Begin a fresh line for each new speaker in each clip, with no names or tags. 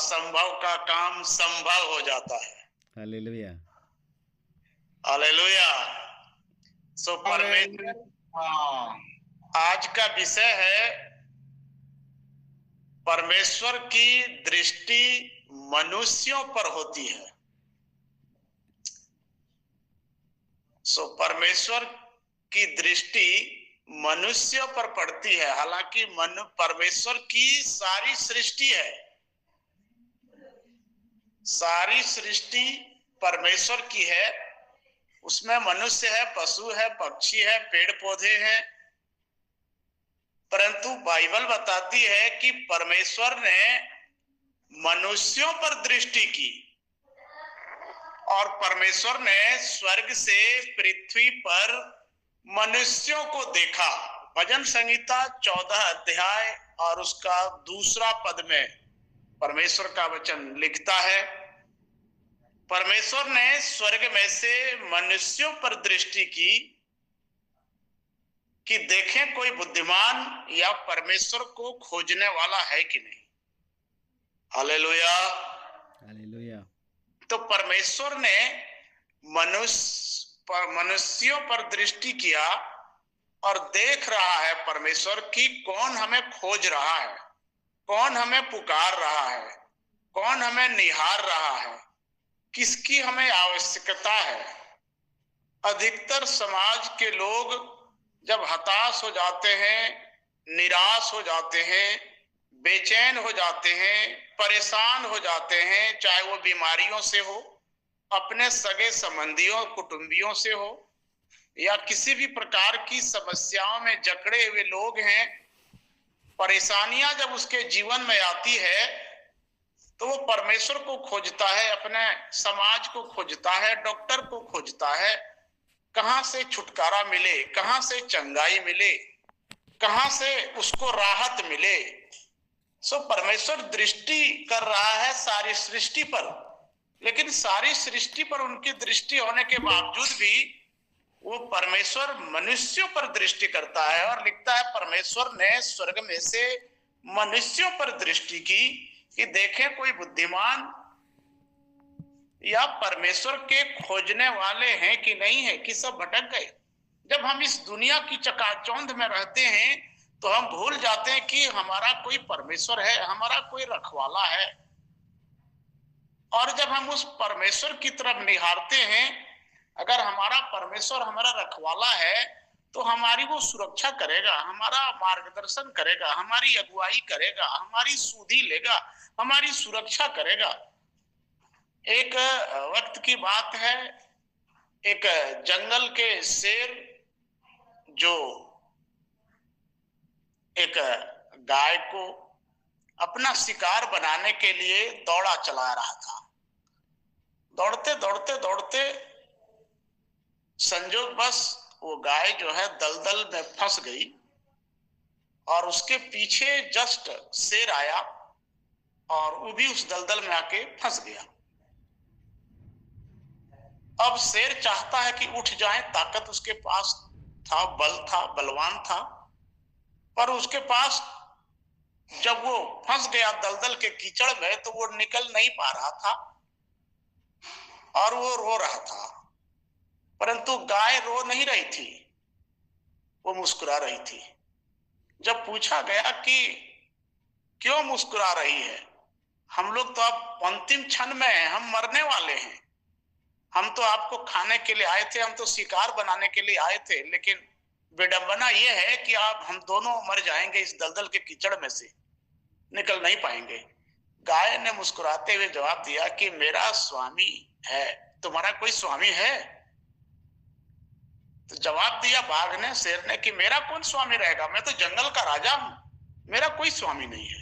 असंभव का काम संभव हो जाता है।
हालेलुया।
हालेलुया। सो परमेश्वर, आज का विषय है परमेश्वर की दृष्टि मनुष्यों पर होती है। सो परमेश्वर की दृष्टि मनुष्यों पर पड़ती है। हालांकि परमेश्वर की सारी सृष्टि है, सारी सृष्टि परमेश्वर की है। उसमें मनुष्य है, पशु है, पक्षी है, पेड़ पौधे हैं। परंतु बाइबल बताती है कि परमेश्वर ने मनुष्यों पर दृष्टि की और परमेश्वर ने स्वर्ग से पृथ्वी पर मनुष्यों को देखा। भजन संहिता 14 अध्याय और उसका 2 पद में परमेश्वर का वचन लिखता है, परमेश्वर ने स्वर्ग में से मनुष्यों पर दृष्टि की कि देखें कोई बुद्धिमान या परमेश्वर को खोजने वाला है कि नहीं। हालेलुया।
हालेलुया।
तो परमेश्वर ने मनुष्यों पर दृष्टि किया और देख रहा है परमेश्वर की कौन हमें खोज रहा है, कौन हमें पुकार रहा है, कौन हमें निहार रहा है, किसकी हमें आवश्यकता है। अधिकतर समाज के लोग जब हताश हो जाते हैं, निराश हो जाते हैं, बेचैन हो जाते हैं, परेशान हो जाते हैं, चाहे वो बीमारियों से हो, अपने सगे संबंधियों कुटुंबियों से हो, या किसी भी प्रकार की समस्याओं में जकड़े हुए लोग हैं, परेशानियां जब उसके जीवन में आती है तो वो परमेश्वर को खोजता है, अपने समाज को खोजता है, डॉक्टर को खोजता है, कहां से छुटकारा मिले, कहां से चंगाई मिले, कहां से उसको राहत मिले। सो परमेश्वर दृष्टि कर रहा है सारी सृष्टि पर, लेकिन सारी सृष्टि पर उनकी दृष्टि होने के बावजूद भी वो परमेश्वर मनुष्यों पर दृष्टि करता है और लिखता है परमेश्वर ने स्वर्ग में से मनुष्यों पर दृष्टि की कि देखें कोई बुद्धिमान या परमेश्वर के खोजने वाले हैं कि नहीं है, कि सब भटक गए। जब हम इस दुनिया की चकाचौंध में रहते हैं तो हम भूल जाते हैं कि हमारा कोई परमेश्वर है, हमारा कोई रखवाला है। और जब हम उस परमेश्वर की तरफ निहारते हैं, अगर हमारा परमेश्वर हमारा रखवाला है तो हमारी वो सुरक्षा करेगा, हमारा मार्गदर्शन करेगा, हमारी अगुवाई करेगा, हमारी सुधि लेगा, हमारी सुरक्षा करेगा। एक वक्त की बात है, एक जंगल के शेर जो एक गाय को अपना शिकार बनाने के लिए दौड़ा चला रहा था। दौड़ते दौड़ते दौड़ते संजोगवश वो गाय जो है दलदल में फंस गई और उसके पीछे जस्ट शेर आया और वो भी उस दलदल में आके फंस गया। अब शेर चाहता है कि उठ जाए, ताकत उसके पास था, बल था, बलवान था, पर उसके पास जब वो फंस गया दलदल के कीचड़ में तो वो निकल नहीं पा रहा था और वो रो रहा था। परंतु गाय रो नहीं रही थी, वो मुस्कुरा रही थी। जब पूछा गया कि क्यों मुस्कुरा रही है, हम लोग तो अब अंतिम क्षण में हैं, हम मरने वाले हैं, हम तो आपको खाने के लिए आए थे, हम तो शिकार बनाने के लिए आए थे, लेकिन विडंबना यह है कि आप हम दोनों मर जाएंगे, इस दलदल के कीचड़ में से निकल नहीं पाएंगे। गाय ने मुस्कुराते हुए जवाब दिया कि मेरा स्वामी है, तुम्हारा कोई स्वामी है? तो जवाब दिया बाघ ने, शेर ने, कि मेरा कौन स्वामी रहेगा, मैं तो जंगल का राजा हूं, मेरा कोई स्वामी नहीं है।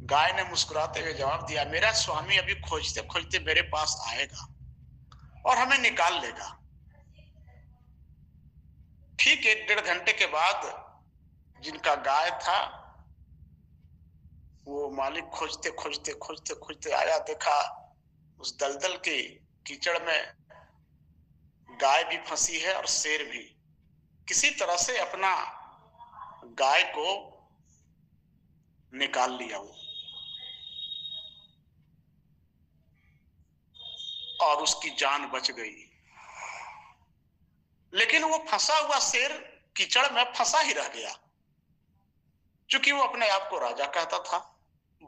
गाय ने मुस्कुराते हुए जवाब दिया, मेरा स्वामी अभी खोजते खोजते मेरे पास आएगा और हमें निकाल लेगा। ठीक 1-1.5 घंटे के बाद जिनका गाय था वो मालिक खोजते खोजते खोजते खोजते आया, देखा उस दलदल के कीचड़ में गाय भी फंसी है और शेर भी। किसी तरह से अपना गाय को निकाल लिया वो। और उसकी जान बच गई। लेकिन वो फंसा हुआ शेर कीचड़ में फंसा ही रह गया, क्योंकि वो अपने आप को राजा कहता था,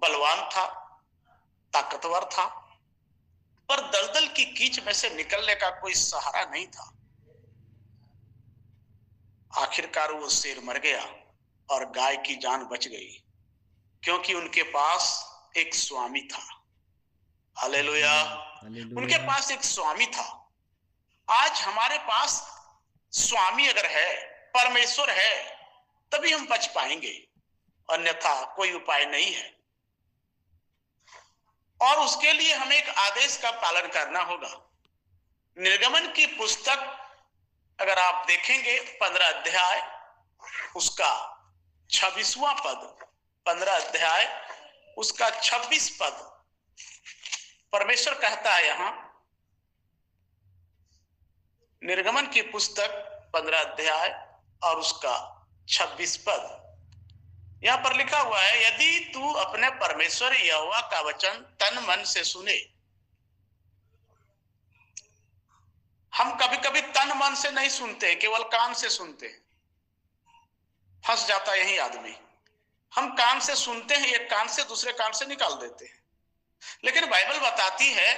बलवान था, ताकतवर था, पर दलदल की कीच में से निकलने का कोई सहारा नहीं था। आखिरकार वो शेर मर गया और गाय की जान बच गई, क्योंकि उनके पास एक स्वामी था। हालेलुया। उनके पास एक स्वामी था। आज हमारे पास स्वामी अगर है, परमेश्वर है, तभी हम बच पाएंगे, अन्यथा कोई उपाय नहीं है। और उसके लिए हमें एक आदेश का पालन करना होगा। निर्गमन की पुस्तक अगर आप देखेंगे 15 अध्याय उसका 26वां पद, 15 अध्याय उसका 26 पद, परमेश्वर कहता है यहां, निर्गमन की पुस्तक 15 अध्याय और उसका 26 पद, यहां पर लिखा हुआ है, यदि तू अपने परमेश्वर यहोवा का वचन तन मन से सुने। हम कभी कभी तन मन से नहीं सुनते, केवल कान से सुनते हैं। फंस जाता है यही आदमी। हम कान से सुनते हैं, एक कान से दूसरे कान से निकाल देते हैं। लेकिन बाइबल बताती है,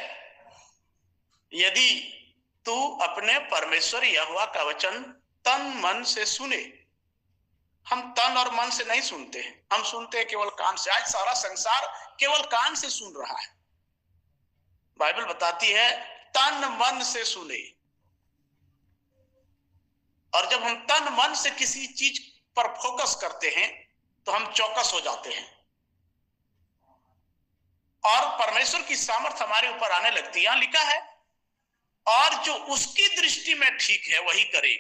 यदि तू अपने परमेश्वर यहोवा का वचन तन मन से सुने। हम तन और मन से नहीं सुनते हैं, हम सुनते हैं केवल कान से। आज सारा संसार केवल कान से सुन रहा है। बाइबल बताती है तन मन से सुने। और जब हम तन मन से किसी चीज पर फोकस करते हैं तो हम चौकस हो जाते हैं और परमेश्वर की सामर्थ हमारे ऊपर आने लगती है। यहां लिखा है, और जो उसकी दृष्टि में ठीक है वही करे।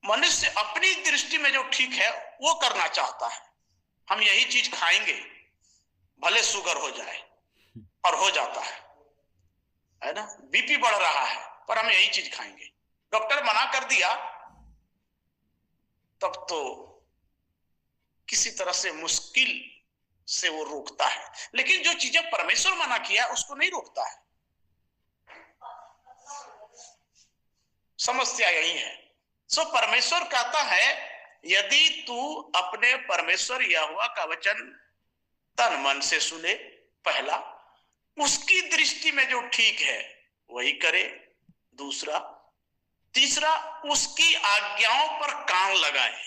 मनुष्य अपनी दृष्टि में जो ठीक है वो करना चाहता है। हम यही चीज खाएंगे, भले शुगर हो जाए, और हो जाता है ना, बीपी बढ़ रहा है, पर हम यही चीज खाएंगे। डॉक्टर मना कर दिया तब तो किसी तरह से मुश्किल से वो रोकता है, लेकिन जो चीजें परमेश्वर मना किया उसको नहीं रोकता है। समस्या यही है। सो परमेश्वर कहता है, यदि तू अपने परमेश्वर यहोवा का वचन तन मन से सुने, पहला, उसकी दृष्टि में जो ठीक है वही करे, दूसरा, तीसरा, उसकी आज्ञाओं पर कान लगाए,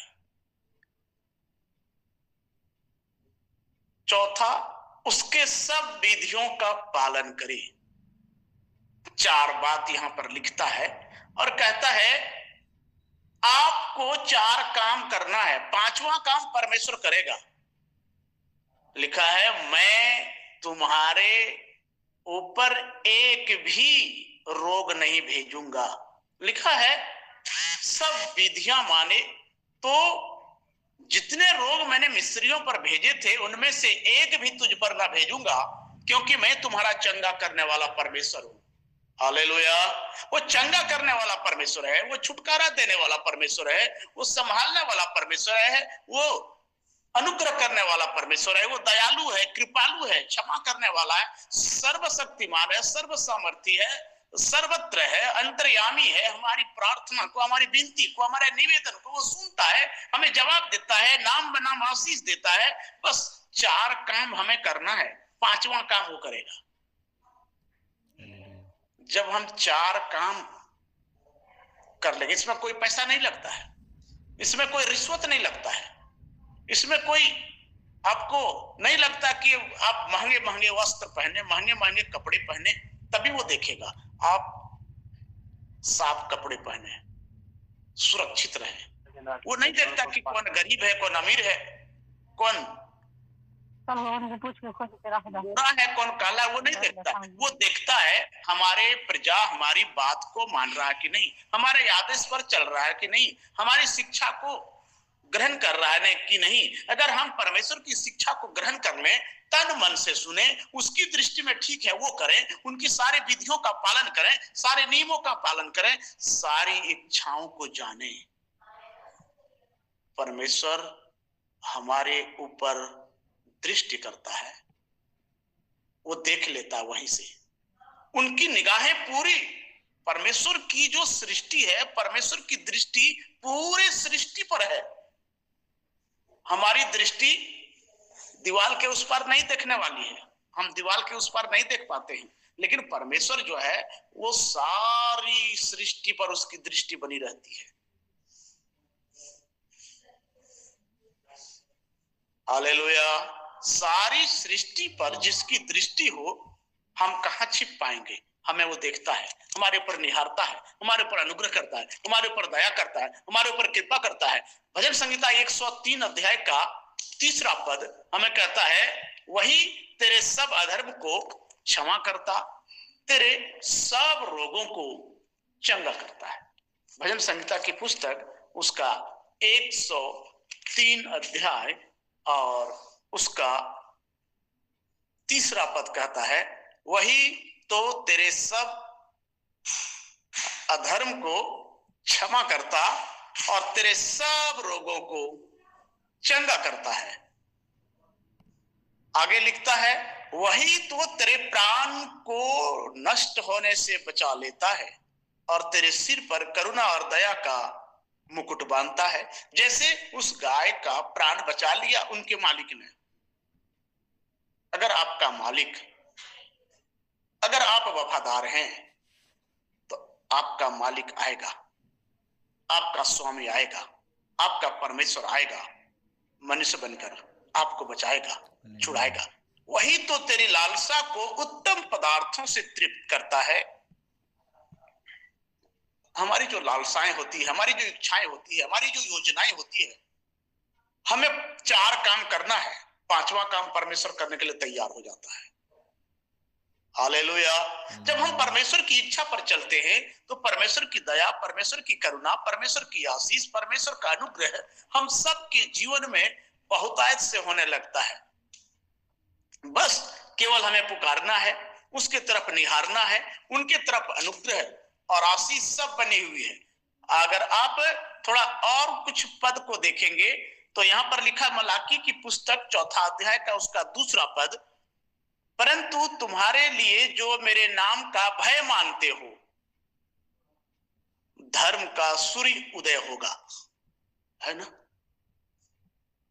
चौथा, उसके सब विधियों का पालन करे। 4 बात यहां पर लिखता है और कहता है आपको 4 काम करना है, 5वां काम परमेश्वर करेगा। लिखा है, मैं तुम्हारे ऊपर एक भी रोग नहीं भेजूंगा। लिखा है सब विधियां माने, तो जितने रोग मैंने मिस्रियों पर भेजे थे उनमें से एक भी तुझ पर ना भेजूंगा, क्योंकि मैं तुम्हारा चंगा करने वाला परमेश्वर हूं। हालेलुया। वो चंगा करने वाला परमेश्वर है, वो छुटकारा देने वाला परमेश्वर है, वो संभालने वाला परमेश्वर है, वो अनुग्रह करने वाला परमेश्वर है, वो दयालु है, कृपालु है, क्षमा करने वाला है, सर्वशक्तिमान है, सर्व सामर्थी है, सर्वत्र है, अंतर्यामी है। हमारी प्रार्थना को, हमारी विनती को, हमारे निवेदन को वो सुनता है, हमें जवाब देता है, नाम बनाम आशीष देता है। बस 4 काम हमें करना है, 5वां काम वो करेगा। जब हम 4 काम कर लेंगे, इसमें कोई पैसा नहीं लगता है, इसमें कोई रिश्वत नहीं लगता है, इसमें कोई आपको नहीं लगता कि आप महंगे महंगे वस्त्र पहने, महंगे महंगे कपड़े पहने, तभी वो देखेगा। आप साफ कपड़े पहने, सुरक्षित रहे। वो नहीं देखता कि कौन गरीब है, कौन अमीर है, कौन बुरा है, कौन काला, वो नहीं देखता। वो देखता है हमारे प्रजा हमारी बात को मान रहा है कि नहीं, हमारे आदेश पर चल रहा है कि नहीं, हमारी शिक्षा को ग्रहण कर रहा है कि नहीं। अगर हम परमेश्वर की शिक्षा को ग्रहण कर लें, तन मन से सुने, उसकी दृष्टि में ठीक है वो करें, उनकी सारी विधियों का पालन करें, सारे नियमों का पालन करें, सारी इच्छाओं को जाने, परमेश्वर हमारे ऊपर दृष्टि करता है, वो देख लेता है वहीं से। उनकी निगाहें पूरी परमेश्वर की जो सृष्टि है, परमेश्वर की दृष्टि पूरे सृष्टि पर है। हमारी दृष्टि दीवार के उस पार नहीं देखने वाली है, हम दीवार के उस पार नहीं देख पाते हैं, लेकिन परमेश्वर जो है वो सारी सृष्टि पर उसकी दृष्टि बनी रहती है। हालेलुया। सारी सृष्टि पर जिसकी दृष्टि हो, हम कहां छिप पाएंगे? हमें वो देखता है, हमारे ऊपर निहारता है, हमारे ऊपर अनुग्रह करता है, हमारे ऊपर दया करता है, हमारे ऊपर कृपा करता है। भजन संहिता 103 अध्याय का 3 पद हमें कहता है, वही तेरे सब अधर्म को क्षमा करता, तेरे सब रोगों को चंगा करता है। भजन संहिता की पुस्तक उसका 103 अध्याय और उसका 3 पद कहता है, वही तो तेरे सब अधर्म को क्षमा करता और तेरे सब रोगों को चंगा करता है। आगे लिखता है, वही तो तेरे प्राण को नष्ट होने से बचा लेता है और तेरे सिर पर करुणा और दया का मुकुट बांधता है। जैसे उस गाय का प्राण बचा लिया उनके मालिक ने। अगर आपका मालिक, अगर आप वफादार हैं, तो आपका मालिक आएगा, आपका स्वामी आएगा, आपका परमेश्वर आएगा, मनुष्य बनकर आपको बचाएगा, छुड़ाएगा। वही तो तेरी लालसा को उत्तम पदार्थों से तृप्त करता है। हमारी जो लालसाएं होती है, हमारी जो इच्छाएं होती है, हमारी जो योजनाएं होती है, हमें 4 काम करना है, 5वां काम परमेश्वर करने के लिए तैयार हो जाता है। हालेलुया। जब हम परमेश्वर की इच्छा पर चलते हैं तो परमेश्वर की दया, परमेश्वर की करुणा, परमेश्वर की आशीष, परमेश्वर का अनुग्रह हम सबके जीवन में बहुतायत से होने लगता है। बस केवल हमें पुकारना है, उसके तरफ निहारना है, उनके तरफ अनुग्रह और आशीष सब बनी हुई है। अगर आप थोड़ा और कुछ पद को देखेंगे तो यहाँ पर लिखा, मलाकी की पुस्तक 4 अध्याय का उसका 2 पद, परंतु तुम्हारे लिए जो मेरे नाम का भय मानते हो, धर्म का सूर्य उदय होगा। है ना?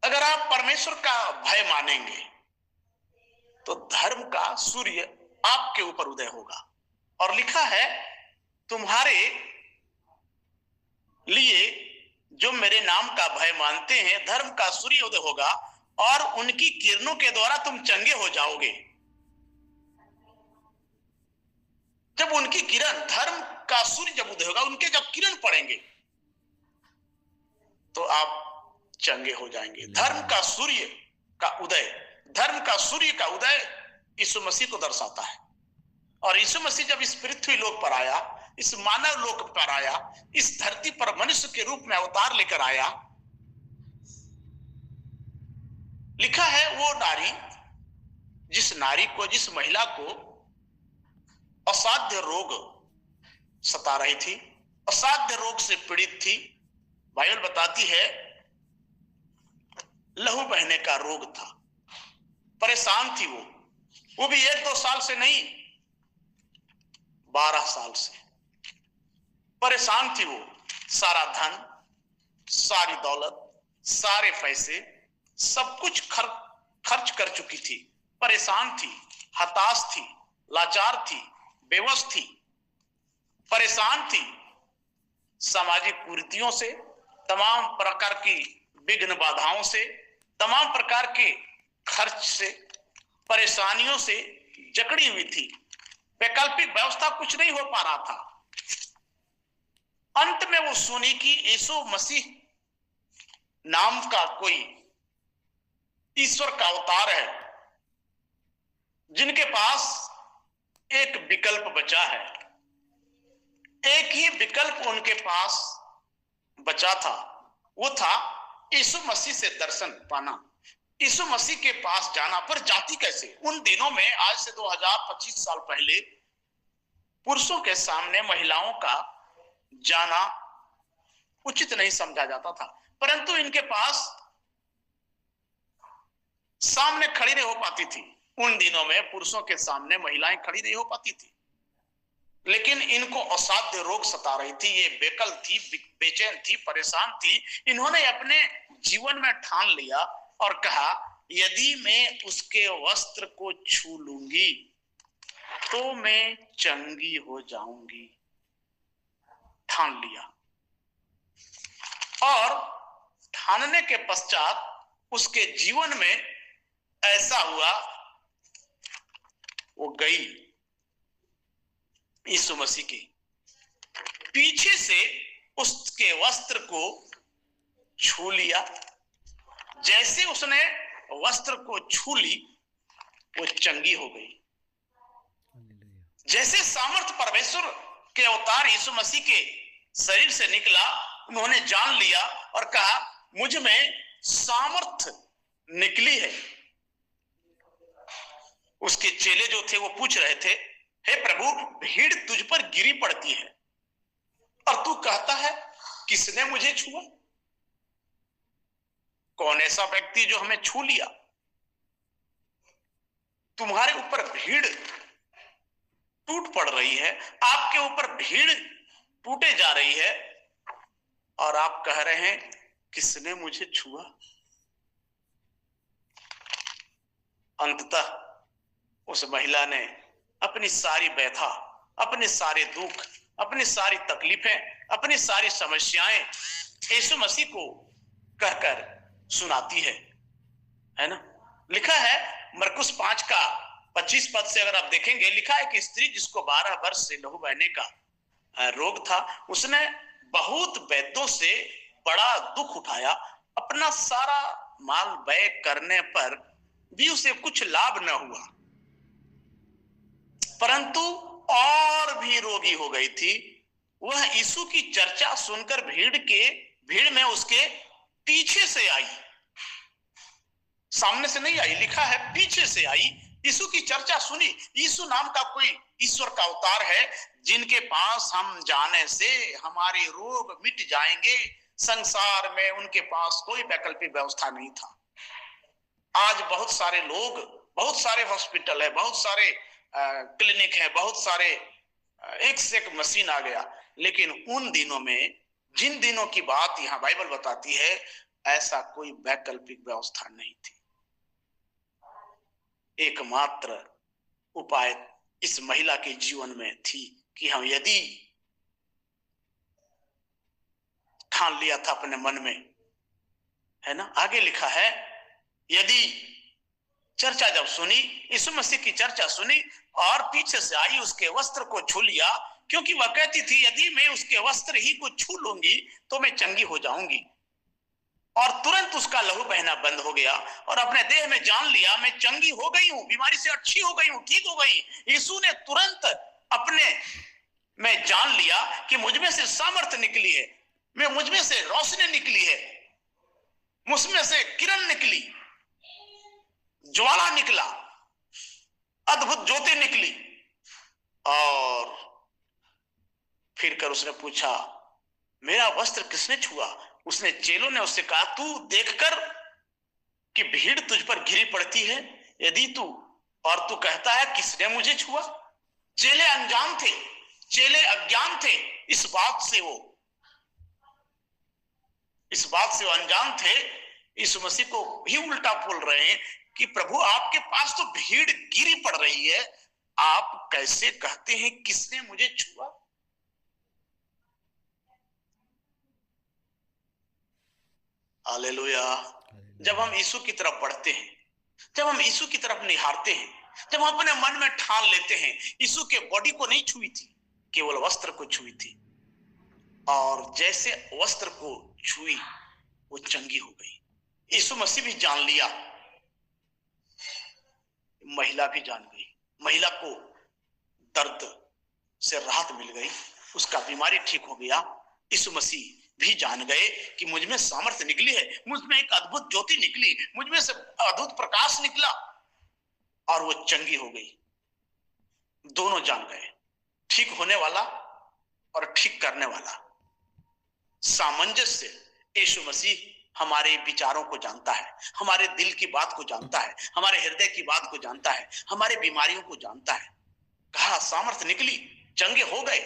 अगर आप परमेश्वर का भय मानेंगे तो धर्म का सूर्य आपके ऊपर उदय होगा। और लिखा है, तुम्हारे लिए जो मेरे नाम का भय मानते हैं, धर्म का सूर्य उदय होगा और उनकी किरणों के द्वारा तुम चंगे हो जाओगे। जब उनकी किरण, धर्म का सूर्य जब उदय होगा, उनके जब किरण पड़ेंगे तो आप चंगे हो जाएंगे। धर्म का सूर्य का उदय, धर्म का सूर्य का उदय यीशु मसीह को दर्शाता है। और यीशु मसीह जब इस पृथ्वी लोक पर आया, इस मानव लोक पर आया, इस धरती पर मनुष्य के रूप में अवतार लेकर आया, लिखा है वो नारी, जिस नारी को, जिस महिला को असाध्य रोग सता रही थी, असाध्य रोग से पीड़ित थी। बाइबल बताती है लहू बहने का रोग था, परेशान थी वो भी 1-2 साल से नहीं, 12 साल से परेशान थी वो। सारा धन, सारी दौलत, सारे पैसे, सब कुछ खर्च कर चुकी थी, परेशान थी, हताश थी, लाचार थी, बेवश थी, परेशान थी सामाजिक कुरीतियों से, तमाम प्रकार की विघ्न बाधाओं से, तमाम प्रकार के खर्च से, परेशानियों से जकड़ी हुई थी। वैकल्पिक व्यवस्था कुछ नहीं हो पा रहा था। अंत में वो सुनी कि यीशु मसीह नाम का कोई ईश्वर का अवतार है, जिनके पास एक विकल्प बचा है। एक ही विकल्प उनके पास बचा था, वो था यीशु मसीह से दर्शन पाना, यीशु मसीह के पास जाना। पर जाति कैसे? उन दिनों में, आज से 2025 साल पहले, पुरुषों के सामने महिलाओं का जाना उचित नहीं समझा जाता था, परंतु इनके पास सामने खड़ी नहीं हो पाती थी। उन दिनों में पुरुषों के सामने महिलाएं खड़ी नहीं हो पाती थी, लेकिन इनको असाध्य रोग सता रही थी, ये बेकल थी, बेचैन थी, परेशान थी। इन्होंने अपने जीवन में ठान लिया और कहा, यदि मैं उसके वस्त्र को छू लूंगी तो मैं चंगी हो जाऊंगी। ठान लिया, और ठानने के पश्चात उसके जीवन में ऐसा हुआ, वो गई यीशु मसीह के पीछे से उसके वस्त्र को छू लिया। जैसे उसने वस्त्र को छू ली, वो चंगी हो गई। जैसे सामर्थ परमेश्वर के अवतार यीशु मसीह के शरीर से निकला, उन्होंने जान लिया और कहा, मुझ में सामर्थ निकली है। उसके चेले जो थे वो पूछ रहे थे, हे प्रभु, भीड़ तुझ पर गिरी पड़ती है और तू कहता है किसने मुझे छुआ? कौन ऐसा व्यक्ति जो हमें छू लिया? तुम्हारे ऊपर भीड़ टूट पड़ रही है, आपके ऊपर भीड़ टूटे जा रही है और आप कह रहे हैं किसने मुझे छुआ? अंततः उस महिला ने अपनी सारी व्यथा, अपने सारे दुख, अपनी सारी तकलीफें, अपनी सारी समस्याएं यीशु मसीह को कहकर सुनाती है ना। लिखा है मरकुस 5 का 25 पद से अगर आप देखेंगे, लिखा है कि स्त्री जिसको 12 वर्ष से लहू बहने का रोग था, उसने बहुत वैद्यों से बड़ा दुख उठाया, अपना सारा माल व्यय करने पर भी उसे कुछ लाभ न हुआ, परंतु और भी रोगी हो गई थी। वह यीशु की चर्चा सुनकर भीड़ में उसके पीछे से आई, सामने से नहीं आई, लिखा है पीछे से आई। यीशु की चर्चा सुनी। यीशु नाम का कोई ईश्वर का अवतार है जिनके पास हम जाने से हमारे रोग मिट जाएंगे। संसार में उनके पास कोई वैकल्पिक व्यवस्था नहीं था। आज बहुत सारे लोग, बहुत सारे हॉस्पिटल है, बहुत सारे क्लिनिक है, बहुत सारे एक से एक मशीन आ गया, लेकिन उन दिनों में, जिन दिनों की बात यहां बाइबल बताती है, ऐसा कोई वैकल्पिक व्यवस्था नहीं थी। एकमात्र उपाय इस महिला के जीवन में थी कि हम यदि ठान लिया था अपने मन में, है ना। आगे लिखा है, यदि चर्चा जब सुनी, यीशु मसीह की चर्चा सुनी और पीछे से आई, उसके वस्त्र को छू लिया, क्योंकि वह कहती थी यदि मैं उसके वस्त्र ही को छू लूंगी तो मैं चंगी हो जाऊंगी। और तुरंत उसका लहू बहना बंद हो गया और अपने देह में जान लिया, मैं चंगी हो गई हूं, बीमारी से अच्छी हो गई हूं, ठीक हो गई। यीशु ने तुरंत अपने में जान लिया कि मुझमें से सामर्थ्य निकली है, मुझमें से रोशनी निकली है, मुझमें से किरण निकली, ज्वाला निकला, अद्भुत ज्योति निकली। और फिर कर उसने पूछा, मेरा वस्त्र किसने छुआ? उसने, चेलों ने उससे कहा, तू देखकर कि भीड़ तुझ पर घिरी पड़ती है, यदि तू कहता है किसने मुझे छुआ? चेले अनजान थे, चेले अज्ञान थे, इस बात से वो अनजान थे। यीशु मसीह को भी उल्टा बोल रहे हैं कि प्रभु आपके पास तो भीड़ गिरी पड़ रही है, आप कैसे कहते हैं किसने मुझे छुआ? हालेलुया। जब हम यीशु की तरफ बढ़ते हैं, जब हम यीशु की तरफ निहारते हैं, जब हम अपने मन में ठान लेते हैं, यीशु के बॉडी को नहीं छुई थी, केवल वस्त्र को छुई थी, और जैसे वस्त्र को छुई वो चंगी हो गई। यीशु मसीह भी जान लिया, महिला भी जान गई। महिला को दर्द से राहत मिल गई, उसका बीमारी ठीक हो गया। यीशु मसीह भी जान गए कि मुझमें सामर्थ्य निकली है, मुझमें एक अद्भुत ज्योति निकली, मुझमें से अद्भुत प्रकाश निकला, और वो चंगी हो गई। दोनों जान गए, ठीक होने वाला और ठीक करने वाला। सामंजस्य यीशु मसीह हमारे विचारों को जानता है, हमारे दिल की बात को जानता है, हमारे हृदय की बात को जानता है, हमारे बीमारियों को जानता है। कहा सामर्थ्य निकली, जंगे हो गए।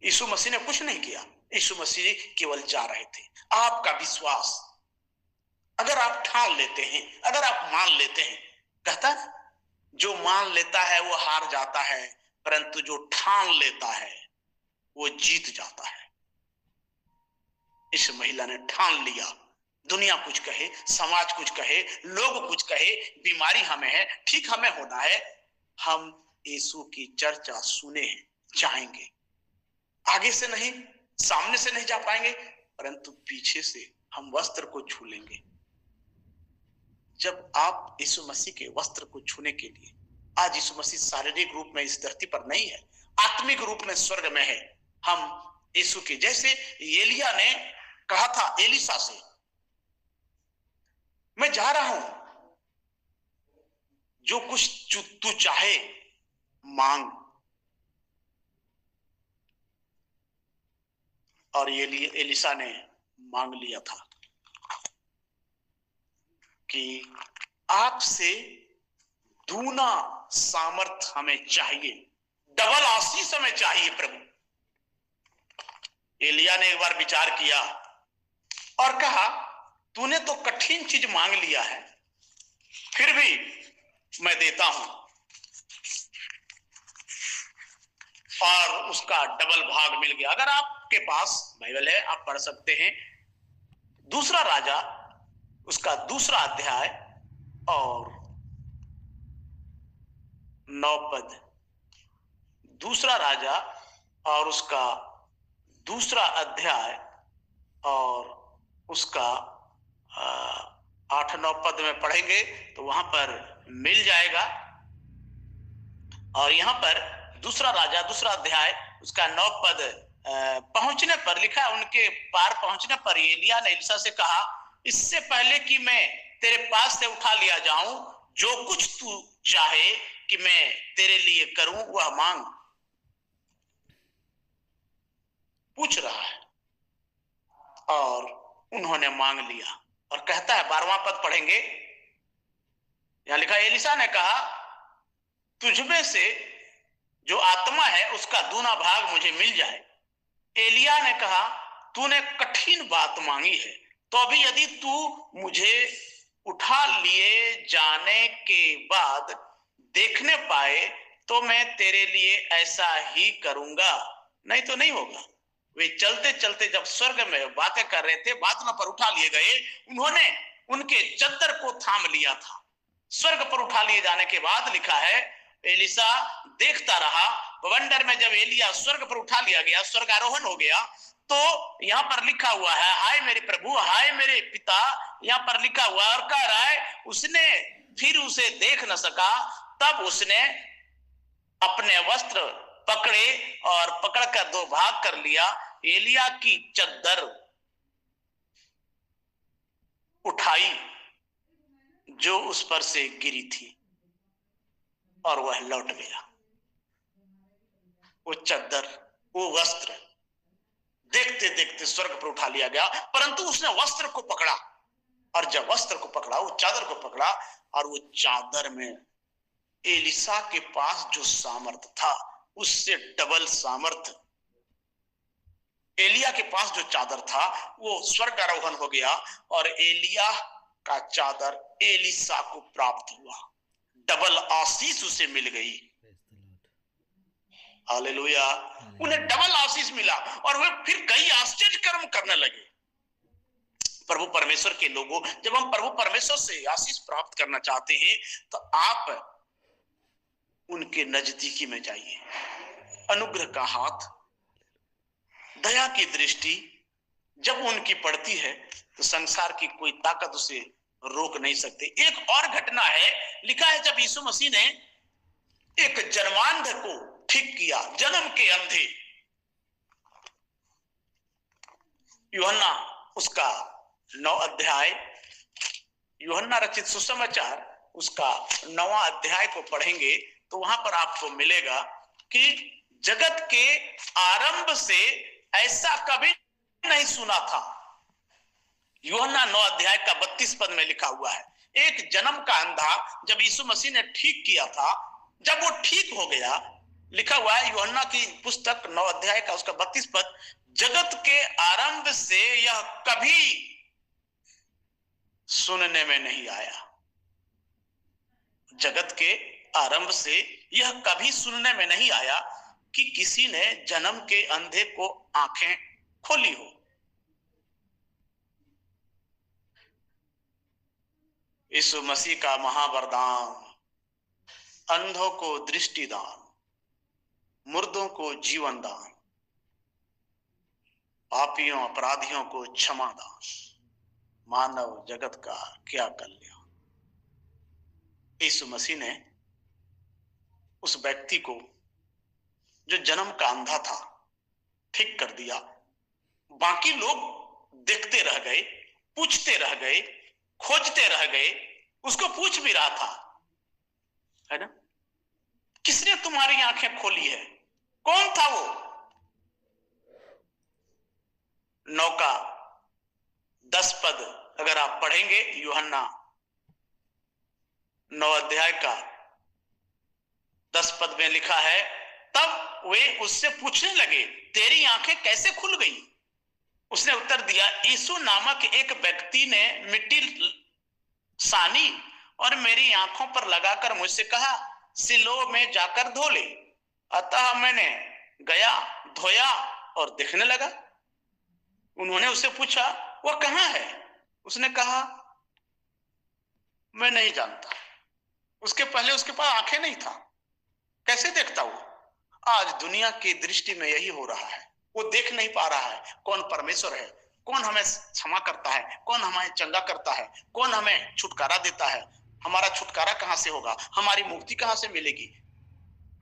यीशु मसीह ने कुछ नहीं किया, यीशु मसीह केवल जा रहे थे। आपका विश्वास अगर आप ठान लेते हैं, अगर आप मान लेते हैं, कहता जो मान लेता है वो हार जाता है, परंतु जो ठान लेता है वो जीत जाता है। इस महिला ने ठान लिया, दुनिया कुछ कहे, समाज कुछ कहे, लोग कुछ कहे, बीमारी हमें है, ठीक हमें होना है, हम यीशु की चर्चा सुने हैं, जाएंगे। आगे से नहीं, सामने से नहीं जा पाएंगे, परंतु पीछे से हम वस्त्र को छू लेंगे। जब आप यीशु मसीह के वस्त्र को छूने के लिए, आज यीशु मसीह शारीरिक रूप में इस धरती पर नहीं है, आत्मिक रूप में स्वर्ग में है। हम यीशु के, जैसे एलिया ने कहा था एलिसा से, मैं जा रहा हूं, जो कुछ तू चाहे मांग। और एलिसा ने मांग लिया था कि आपसे दूना सामर्थ हमें चाहिए, डबल आशीष हमें चाहिए प्रभु। एलिया ने एक बार विचार किया और कहा, तूने तो कठिन चीज मांग लिया है, फिर भी मैं देता हूं। और उसका डबल भाग मिल गया। अगर आपके पास बाइबल है, आप पढ़ सकते हैं, दूसरा राजा उसका 2 अध्याय और 9 पद। 2 राजा और उसका 2 अध्याय और उसका 8-9 पद में पढ़ेंगे तो वहां पर मिल जाएगा। और यहां पर 2 राजा 2 अध्याय उसका 9 पद पहुंचने पर लिखा है, उनके पार पहुंचने पर एलिया ने एलिसा से कहा, इससे पहले कि मैं तेरे पास से उठा लिया जाऊं, जो कुछ तू चाहे कि मैं तेरे लिए करूं वह मांग। पूछ रहा है और उन्होंने मांग लिया। और कहता है, 12वां पद पढ़ेंगे, यहां लिखा, एलिसा ने कहा, तुझमें से जो आत्मा है उसका दूना भाग मुझे मिल जाए। एलिया ने कहा, तूने कठिन बात मांगी है, तो अभी यदि तू मुझे उठा लिए जाने के बाद देखने पाए तो मैं तेरे लिए ऐसा ही करूंगा, नहीं तो नहीं होगा। वे चलते चलते जब स्वर्ग में बातें कर रहे थे, बादलों पर उठा लिए गए, उन्होंने उनके चद्दर को थाम लिया था। स्वर्ग पर उठा लिए जाने के बाद लिखा है, एलिसा देखता रहा। बवंडर में जब एलिया स्वर्ग पर उठा लिया गया, स्वर्ग आरोहण हो गया, तो यहां पर लिखा हुआ है, हाय मेरे प्रभु, हाय मेरे पिता, यहां पर लिखा हुआ और कह रहा है, उसने फिर उसे देख न सका। तब उसने अपने वस्त्र पकड़े और पकड़कर 2 भाग कर लिया। एलिया की चद्दर उठाई जो उस पर से गिरी थी और वह लौट गया। वो चद्दर, वो वस्त्र देखते देखते स्वर्ग पर उठा लिया गया, परंतु उसने वस्त्र को पकड़ा। और जब वस्त्र को पकड़ा, वो चादर को पकड़ा, और वो चादर में एलिसा के पास जो सामर्थ था उससे डबल सामर्थ, एलिया के पास जो चादर था वो स्वर्ग आरोहण हो गया और एलिया का चादर एलिसा को प्राप्त हुआ, डबल आशीष उसे मिल गई। हालेलुया। उन्हें डबल आशीष मिला और वे फिर कई आश्चर्य कर्म करने लगे। प्रभु परमेश्वर के लोगों, जब हम प्रभु परमेश्वर से आशीष प्राप्त करना चाहते हैं तो आप उनके नजदीकी में जाइए। अनुग्रह का हाथ, दया की दृष्टि जब उनकी पड़ती है तो संसार की कोई ताकत उसे रोक नहीं सकती। एक और घटना है, लिखा है जब यीशु मसीह ने एक जन्मांध को ठीक किया, जन्म के अंधे, यूहन्ना उसका 9 अध्याय, यूहन्ना रचित सुसमाचार उसका 9वां अध्याय को पढ़ेंगे तो वहां पर आपको मिलेगा कि जगत के आरंभ से ऐसा कभी नहीं सुना था यूहन्ना 9 अध्याय का 32 पद में लिखा हुआ है, एक जन्म का अंधा जब यीशु मसीह ने ठीक किया था, जब वो ठीक हो गया, लिखा हुआ है यूहन्ना की पुस्तक 9 अध्याय का उसका 32 पद, जगत के आरंभ से यह कभी सुनने में नहीं आया। जगत के आरंभ से यह कभी सुनने में नहीं आया कि किसी ने जन्म के अंधे को आंखें खोली हो। यीशु मसीह का महावरदान, अंधों को दृष्टि दान, मुर्दों को जीवन दान, पापियों अपराधियों को क्षमा दान, मानव जगत का क्या कल्याण। यीशु मसीह ने उस व्यक्ति को जो जन्म का अंधा था ठीक कर दिया। बाकी लोग देखते रह गए, पूछते रह गए, खोजते रह गए, उसको पूछ भी रहा था, है ना, किसने तुम्हारी आंखें खोली है, कौन था वो? 9 का 10 पद अगर आप पढ़ेंगे, यूहन्ना 9 अध्याय का 10 पद में लिखा है, तब वे उससे पूछने लगे, तेरी आंखें कैसे खुल गई? उसने उत्तर दिया, यीशु नामक एक व्यक्ति ने मिट्टी सानी और मेरी आंखों पर लगाकर मुझसे कहा, सिलो में जाकर धो ले। अतः मैंने गया, धोया और दिखने लगा। उन्होंने उससे पूछा, वह कहाँ है? उसने कहा, मैं नहीं जानता। उसके पहले उसके पास आंखें नहीं था, कैसे देखता वो? आज दुनिया की दृष्टि में यही हो रहा है, वो देख नहीं पा रहा है कौन परमेश्वर है, कौन हमें क्षमा करता है, कौन हमें चंगा करता है, कौन हमें छुटकारा देता है। हमारा छुटकारा कहां से होगा, हमारी मुक्ति कहां से मिलेगी,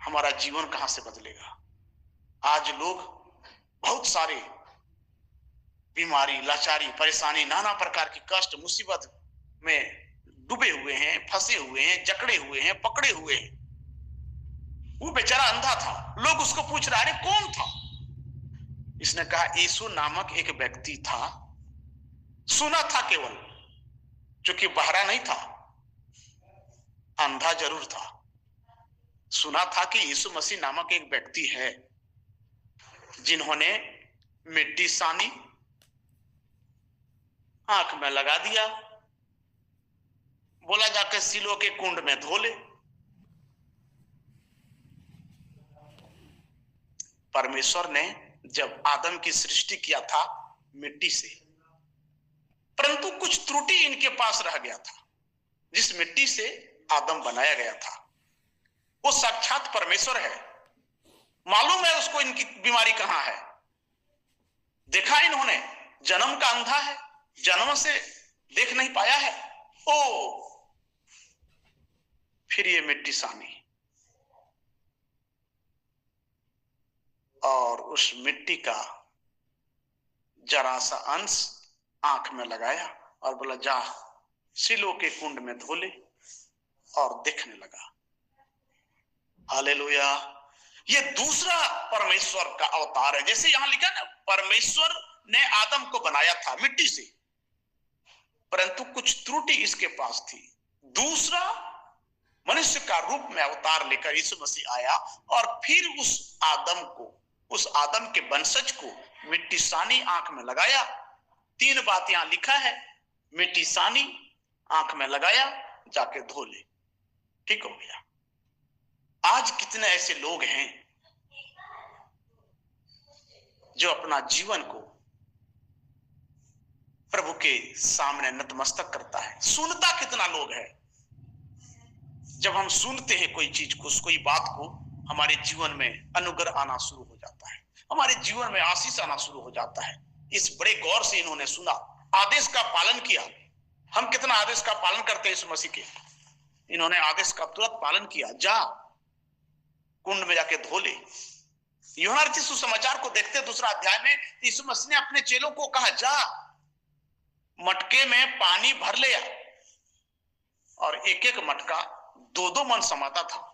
हमारा जीवन कहां से बदलेगा। आज लोग बहुत सारे बीमारी, लाचारी, परेशानी, नाना प्रकार की कष्ट, मुसीबत में डूबे हुए हैं, फंसे हुए हैं, जकड़े हुए हैं, पकड़े हुए हैं। वो बेचारा अंधा था, लोग उसको पूछ रहे, कौन था? इसने कहा, यीशु नामक एक व्यक्ति था। सुना था केवल, क्योंकि बहरा नहीं था, अंधा जरूर था। सुना था कि यीशु मसीह नामक एक व्यक्ति है जिन्होंने मिट्टी सानी, आंख में लगा दिया, बोला जाकर सिलो के कुंड में धो ले। परमेश्वर ने जब आदम की सृष्टि किया था मिट्टी से, परंतु कुछ त्रुटि इनके पास रह गया था। जिस मिट्टी से आदम बनाया गया था वो साक्षात परमेश्वर है। मालूम है उसको इनकी बीमारी कहां है। देखा इन्होंने, जन्म का अंधा है, जन्म से देख नहीं पाया है। ओ, फिर ये मिट्टी सानी और उस मिट्टी का जरा सा अंश आंख में लगाया और बोला, जा सिलो के कुंड में धो ले, और दिखने लगा। हालेलुया। ये दूसरा परमेश्वर का अवतार है। जैसे यहां लिखा ना, परमेश्वर ने आदम को बनाया था मिट्टी से, परंतु कुछ त्रुटि इसके पास थी। दूसरा मनुष्य का रूप में अवतार लेकर यीशु मसीह आया और फिर उस आदम को, उस आदम के वंशज को मिट्टी सानी आंख में लगाया। 3 बात यहां लिखा है, मिट्टी सानी, आंख में लगाया, जाके धो ले, ठीक हो गया। आज कितने ऐसे लोग हैं जो अपना जीवन को प्रभु के सामने नतमस्तक करता है। सुनता कितना लोग है। जब हम सुनते हैं कोई चीज को, कोई बात को, हमारे जीवन में अनुग्रह आना शुरू हो जाता है, हमारे जीवन में आशीष आना शुरू हो जाता है। इस बड़े गौर से इन्होंने सुना, आदेश का पालन किया। हम कितना आदेश का पालन करते हैं इस मसीह के। इन्होंने आदेश का तुरंत पालन किया, जा कुंड में जाके धो ले। यूहन्ना रचित सुसमाचार को देखते 2 अध्याय में यीशु मसीह ने अपने चेलों को कहा, जा मटके में पानी भर ले आ, और एक एक मटका 2-2 मन समाता था।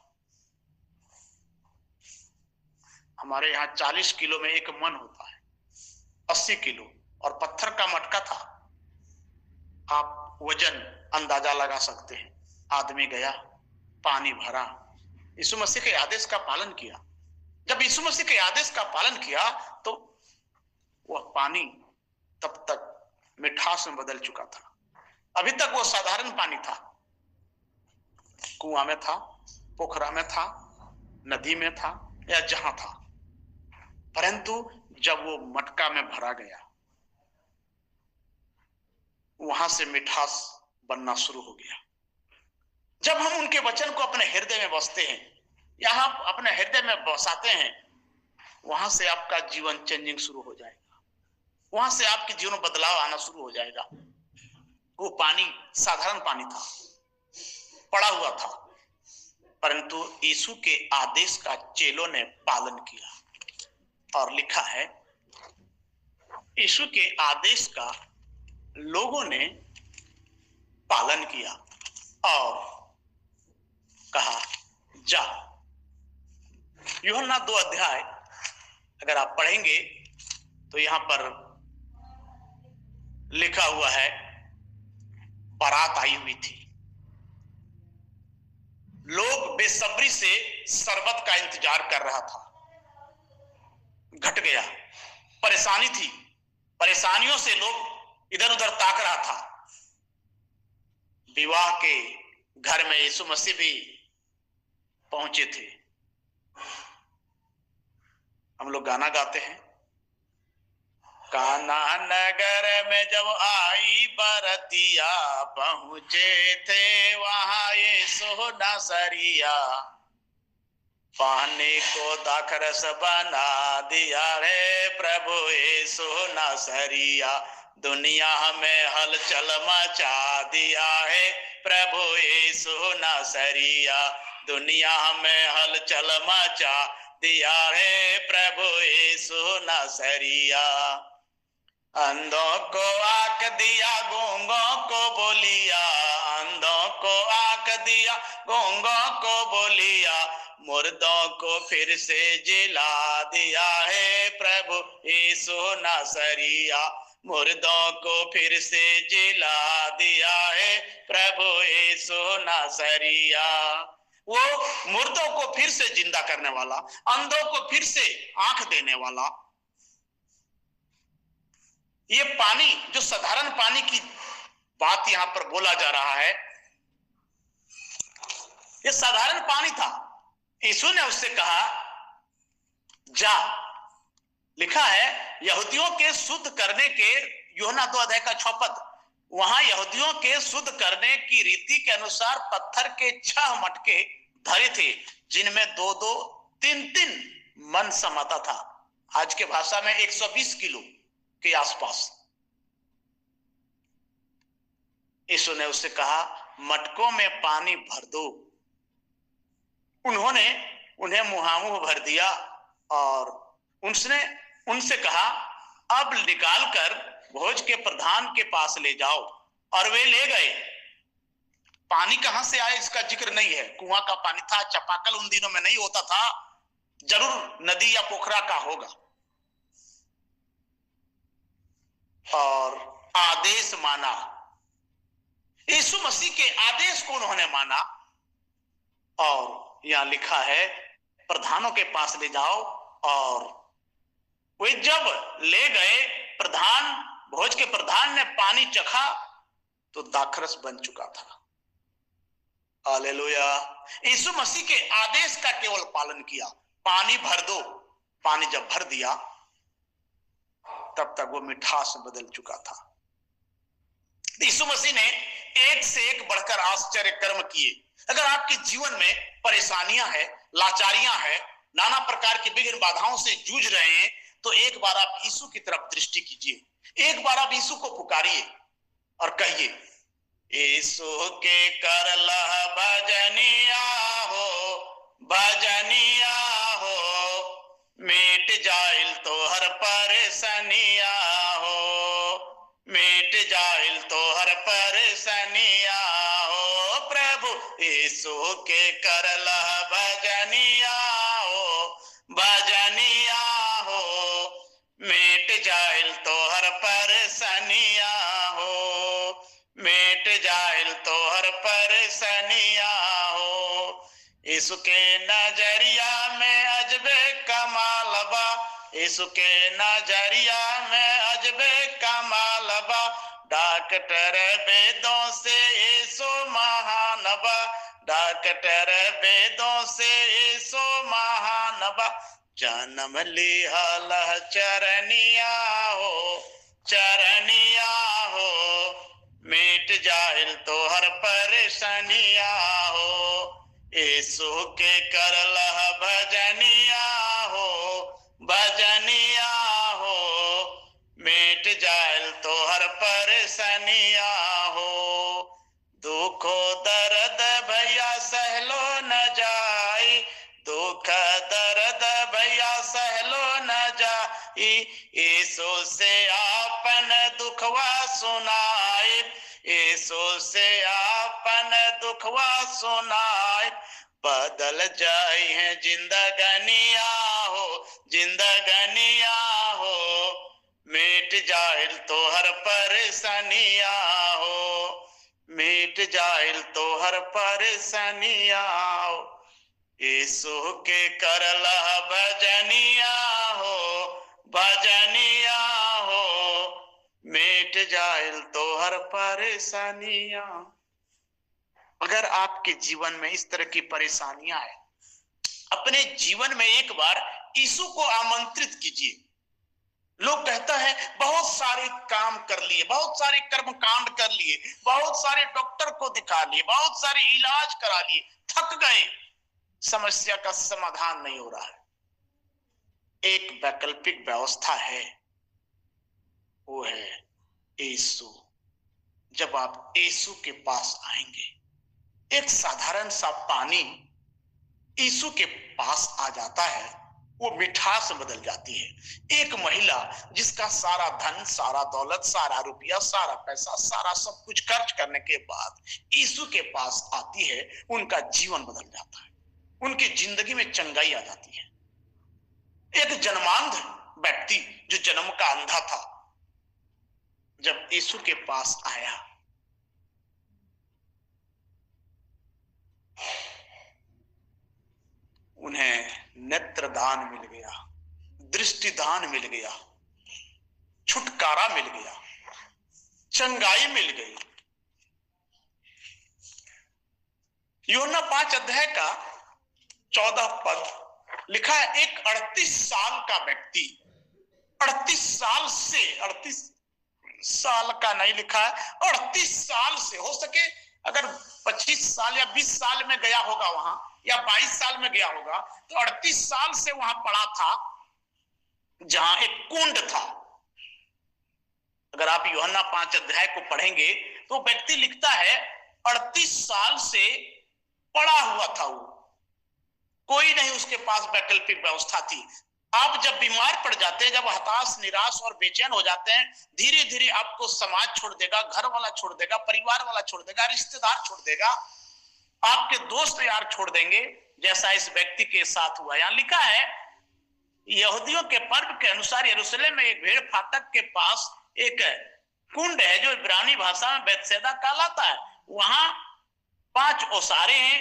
हमारे यहाँ 40 किलो में 1 मन होता है, 80 किलो, और पत्थर का मटका था। आप वजन अंदाजा लगा सकते हैं। आदमी गया, पानी भरा, यीशु मसीह के आदेश का पालन किया। जब यीशु मसीह के आदेश का पालन किया तो वह पानी तब तक मिठास में बदल चुका था। अभी तक वो साधारण पानी था, कुआं में था, पोखरा में था, नदी में था या जहां था, परंतु जब वो मटका में भरा गया, वहां से मिठास बनना शुरू हो गया। जब हम उनके वचन को अपने हृदय में बसते हैं या हम अपने हृदय में बसाते हैं, वहां से आपका जीवन चेंजिंग शुरू हो जाएगा, वहां से आपके जीवन में बदलाव आना शुरू हो जाएगा। वो पानी साधारण पानी था, पड़ा हुआ था, परंतु यीशु के आदेश का चेलों ने पालन किया। और लिखा है, यीशु के आदेश का लोगों ने पालन किया और कहा जा। यूहन्ना 2 अध्याय अगर आप पढ़ेंगे तो यहां पर लिखा हुआ है, बारात आई हुई थी, लोग बेसब्री से शरबत का इंतजार कर रहा था। घट गया, परेशानी थी, परेशानियों से लोग इधर उधर ताक रहा था। विवाह के घर में यीशु मसीह भी पहुंचे थे। हम लोग गाना गाते हैं, काना नगर में जब आई बरतिया, पहुंचे थे वहां यीशु नासरिया, पानी को दाखरस बना दिया रे प्रभु यीशु नासरिया, दुनिया में हलचल मचा दिया है प्रभु यीशु नासरिया, दुनिया में हलचल मचा दिया है प्रभु यीशु नासरिया। अंधों को आंख दिया, गूंगों को बोलिया, अंधों को आंख दिया, गूंगों को बोलिया, मुर्दों को फिर से जिला दिया है प्रभु यीशु नासरिया, मुर्दों को फिर से जिला दिया है प्रभु यीशु नासरिया। वो मुर्दों को फिर से जिंदा करने वाला, अंधों को फिर से आंख देने वाला। ये पानी, जो साधारण पानी की बात यहां पर बोला जा रहा है, ये साधारण पानी था। यीशु ने उससे कहा जा। लिखा है, यहूदियों के शुद्ध करने के, यूहन्ना 2 अध्याय का 6 पद, वहां यहूदियों के शुद्ध करने की रीति के अनुसार पत्थर के 6 मटके धरे थे, जिनमें 2-2, 3-3 मन समाता था। आज के भाषा में 120 किलो के आसपास। यीशु ने उससे कहा, मटकों में पानी भर दो। उन्होंने उन्हें मुहामुह भर दिया और उनसे कहा, अब निकालकर भोज के प्रधान के पास ले जाओ। और वे ले गए। पानी कहां से आए इसका जिक्र नहीं है। कुआं का पानी था, चापाकल उन दिनों में नहीं होता था, जरूर नदी या पोखरा का होगा। और आदेश माना, यीशु मसीह के आदेश को उन्होंने माना। और यहां लिखा है, प्रधानों के पास ले जाओ। और वे जब ले गए, भोज के प्रधान ने पानी चखा तो दाखरस बन चुका था। हालेलुया। यीशु मसीह के आदेश का केवल पालन किया, पानी भर दो। पानी जब भर दिया तब तक वो मिठास में बदल चुका था। यीशु मसीह ने एक से एक बढ़कर आश्चर्य कर्म किए। अगर आपके जीवन में परेशानियां हैं, लाचारियां हैं, नाना प्रकार की विघ्न बाधाओं से जूझ रहे हैं, तो एक बार आप यीशु की तरफ दृष्टि कीजिए। एक बार आप यीशु को पुकारिए और कहिए, यीशु के करला भजनिया हो, भजनिया हो, मिट जाइल तोहर परेशानिया हो, मिट जाइल तोहर परेशानिया हो, प्रभु यीशु के करला भजनिया हो, भजनिया हो, मिट जाइल तोहर परेशानिया हो, परेशानिया हो। यीशु के नजरिया में अजबे कमाल बा, यीशु के नजरिया में अजबे कमाल बा। डॉक्टर वेदों से यीशु महान बा, डॉक्टर वेदों से यीशु महान बा। जन्म लिहल चरनिया हो, चरनिया हो, मिट जाइल तोहर परेशानिया हो। यीशु के करलह भजनिया हो, भजनिया हो, मिट जाइल तोहर परेशानिया हो। दुखो दर्द भैया सहलो न जाई, दुख दर्द भैया सहलो न जाई। यीशु से आपन दुखवा सुनाई, यीशु से आपन दुखवा सुनाई। बदल जाई है जिंदगनिया हो, जिंदगनिया हो, मिट जाइल तोहर परेशानिया हो, मिट जाइल तोहर परेशानिया हो। यीशु के करलह भजनिया हो, भजनिया हो, मिट जाइल तोहर परेशानिया। अगर आपके जीवन में इस तरह की परेशानियां है, अपने जीवन में एक बार यीशु को आमंत्रित कीजिए। लोग कहता है बहुत सारे काम कर लिए, बहुत सारे कर्म कांड कर लिए, बहुत सारे डॉक्टर को दिखा लिए, बहुत सारे इलाज करा लिए, थक गए, समस्या का समाधान नहीं हो रहा है। एक वैकल्पिक व्यवस्था है, वो है यीशु। जब आप यीशु के पास आएंगे, एक साधारण सा पानी यीशु के पास आ जाता है, वो मिठास बदल जाती है। एक महिला जिसका सारा धन, सारा दौलत, सारा रुपया, सारा पैसा, सारा सब कुछ खर्च करने के बाद यीशु के पास आती है, उनका जीवन बदल जाता है, उनकी जिंदगी में चंगाई आ जाती है। एक जन्मांध व्यक्ति जो जन्म का अंधा था, जब यीशु के पास आया, उन्हें नेत्र दान मिल गया, दृष्टि दान मिल गया, छुटकारा मिल गया, चंगाई मिल गई। यूहन्ना 5 अध्याय का 14 पद लिखा है, एक 38 साल का व्यक्ति, 38 साल से, 38 साल का नहीं लिखा है, 38 साल से, हो सके अगर 25 साल या 20 साल में गया होगा वहां, या 22 साल में गया होगा, तो 38 साल से वहां पड़ा था, जहां एक कुंड था। अगर आप यूहन्ना 5 अध्याय को पढ़ेंगे तो व्यक्ति लिखता है 38 साल से पड़ा हुआ था वो, कोई नहीं उसके पास वैकल्पिक व्यवस्था थी। आप जब बीमार पड़ जाते हैं, जब हताश, निराश और बेचैन हो जाते हैं, धीरे धीरे आपको समाज छोड़ देगा, घर वाला छोड़ देगा, परिवार वाला छोड़ देगा, रिश्तेदार छोड़ देगा, आपके दोस्त यार छोड़ देंगे, जैसा इस व्यक्ति के साथ हुआ। यहां लिखा है, यहूदियों के पर्व के अनुसार यरूशलेम में एक भेड़ फाटक के पास एक कुंड है, जो इब्रानी भाषा में बैतसैदा कहलाता है। वहां 5 ओसारे हैं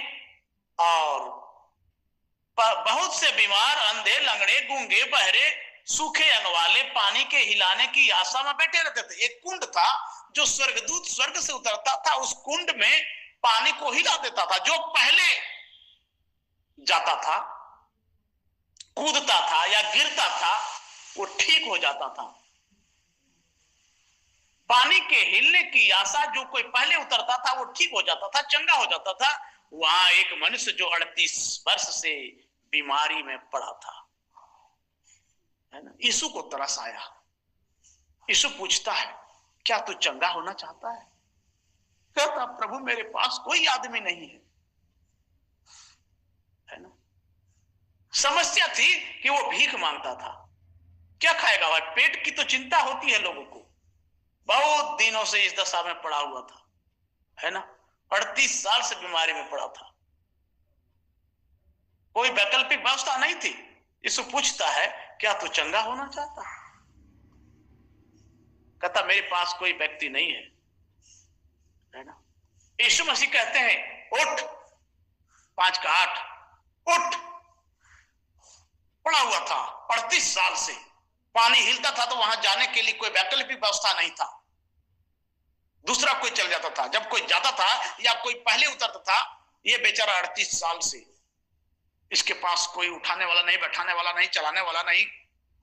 और बहुत से बीमार, अंधे, लंगड़े, गूंगे, बहरे, सूखे अनवाले पानी के हिलाने की आशा में बैठे रहते थे। एक कुंड था जो स्वर्गदूत स्वर्ग से उतरता था, उस कुंड में पानी को हिला देता था। जो पहले जाता था, कूदता था या गिरता था, वो ठीक हो जाता था। पानी के हिलने की आशा, जो कोई पहले उतरता था वो ठीक हो जाता था, चंगा हो जाता था। वहां एक मनुष्य जो 38 वर्ष से बीमारी में पड़ा था, है ना, यीशु को तरस आया। यीशु पूछता है, क्या तू चंगा होना चाहता है? कहता, प्रभु मेरे पास कोई आदमी नहीं है ना। समस्या थी कि वो भीख मांगता था। क्या खाएगा भाई? पेट की तो चिंता होती है लोगों को। बहुत दिनों से इस दशा में पड़ा हुआ था, है ना, 38 साल से बीमारी में पड़ा था, कोई वैकल्पिक व्यवस्था नहीं थी। यीशु पूछता है, क्या तू चंगा होना चाहता है? कहता, मेरे पास कोई व्यक्ति नहीं है ना। यीशु मसीह कहते हैं उठ, 5 का 8, उठ। पड़ा हुआ था 38 साल से, पानी हिलता था तो वहां जाने के लिए कोई वैकल्पिक व्यवस्था नहीं था, दूसरा कोई चल जाता था। जब कोई जाता था या कोई पहले उतरता था, ये बेचारा 38 साल से, इसके पास कोई उठाने वाला नहीं, बैठाने वाला नहीं, चलाने वाला नहीं,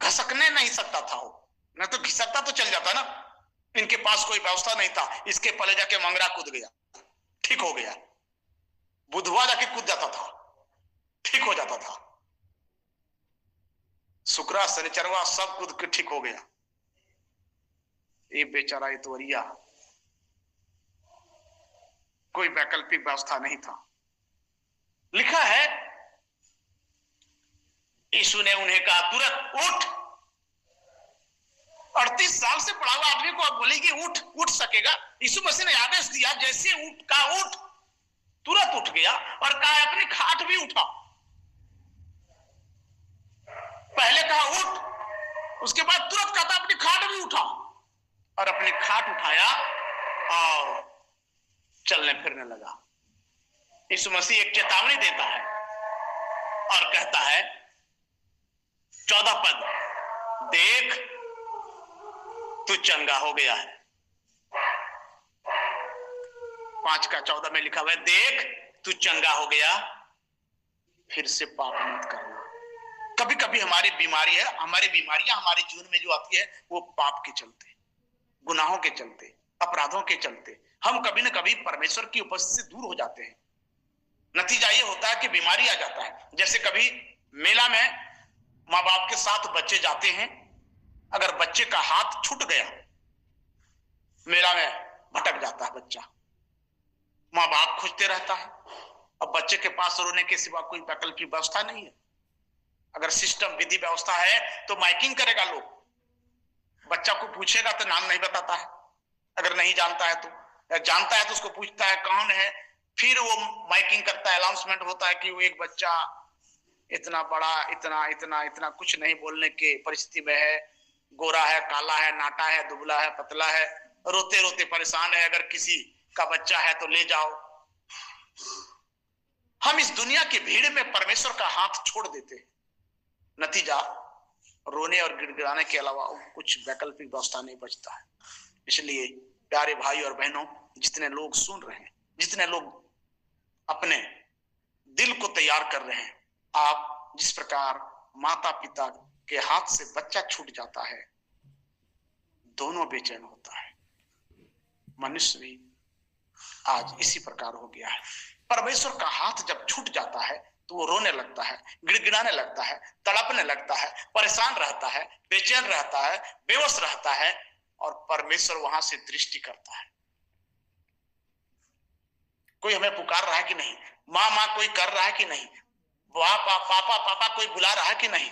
घसकने नहीं सकता था वो, नहीं तो घिसकता तो चल जाता ना। इनके पास कोई व्यवस्था नहीं था, इसके पले जाके मंगरा कूद गया, ठीक हो गया। बुधवा जाके कूद जाता था, ठीक हो जाता था। शुक्रा शनिचरवा सब कूद के ठीक हो गया। ये बेचारा इतवरिया, कोई वैकल्पिक व्यवस्था नहीं था। लिखा है यीशु ने उन्हें कहा तुरंत उठ। 38 साल से पड़ा हुआ आदमी को आप बोलेगी उठ सकेगा? यीशु मसीह ने आदेश दिया, जैसे उठ, तुरंत उठ गया और कहा अपनी खाट भी उठा। पहले कहा उठ, उसके बाद तुरंत कहा अपनी खाट भी उठा, और अपनी खाट उठाया और चलने फिरने लगा। यीशु मसीह एक चेतावनी देता है और कहता है 14 पद, देख तू चंगा हो गया है। 5 का 14 में लिखा हुआ है, देख तू चंगा हो गया, फिर से पाप मत करना। कभी कभी हमारी बीमारियां हमारे जीवन में जो आती है वो पाप के चलते, गुनाहों के चलते, अपराधों के चलते हम कभी ना कभी परमेश्वर की उपस्थिति से दूर हो जाते हैं। नतीजा ये होता है कि बीमारी आ जाता है। जैसे कभी मेला में माँ बाप के साथ बच्चे जाते हैं, अगर बच्चे का हाथ छूट गया, मेला में भटक जाता है बच्चा, माँ बाप खोजते रहता है। अब बच्चे के पास रोने के सिवा कोई वैकल्पिक व्यवस्था नहीं है। अगर सिस्टम विधि व्यवस्था है तो माइकिंग करेगा, लोग बच्चा को पूछेगा तो नाम नहीं बताता है, अगर नहीं जानता है तो, जानता है तो उसको पूछता है कौन है, फिर वो माइकिंग करता है, अनाउंसमेंट होता है कि वो एक बच्चा इतना बड़ा, इतना कुछ नहीं बोलने के परिस्थिति में है, गोरा है, काला है, नाटा है, दुबला है, पतला है, रोते रोते परेशान है, अगर किसी का बच्चा है तो ले जाओ। हम इस दुनिया की भीड़ में परमेश्वर का हाथ छोड़ देते हैं। नतीजा रोने और गिड़गिड़ाने के अलावा कुछ वैकल्पिक व्यवस्था नहीं बचता है। इसलिए प्यारे भाई और बहनों, जितने लोग सुन रहे हैं, जितने लोग अपने दिल को तैयार कर रहे हैं, आप जिस प्रकार माता पिता के हाथ से बच्चा छूट जाता है, दोनों बेचैन होता है। मनुष्य भी आज इसी प्रकार हो गया है। परमेश्वर का हाथ जब छूट जाता है तो वो रोने लगता है, गिड़गिड़ाने लगता है, तड़पने लगता है, परेशान रहता है, बेचैन रहता है, बेवश रहता है, और परमेश्वर वहां से दृष्टि करता है। कोई हमें पुकार रहा है कि नहीं, माँ कोई कर रहा है कि नहीं, पापा कोई बुला रहा है कि नहीं।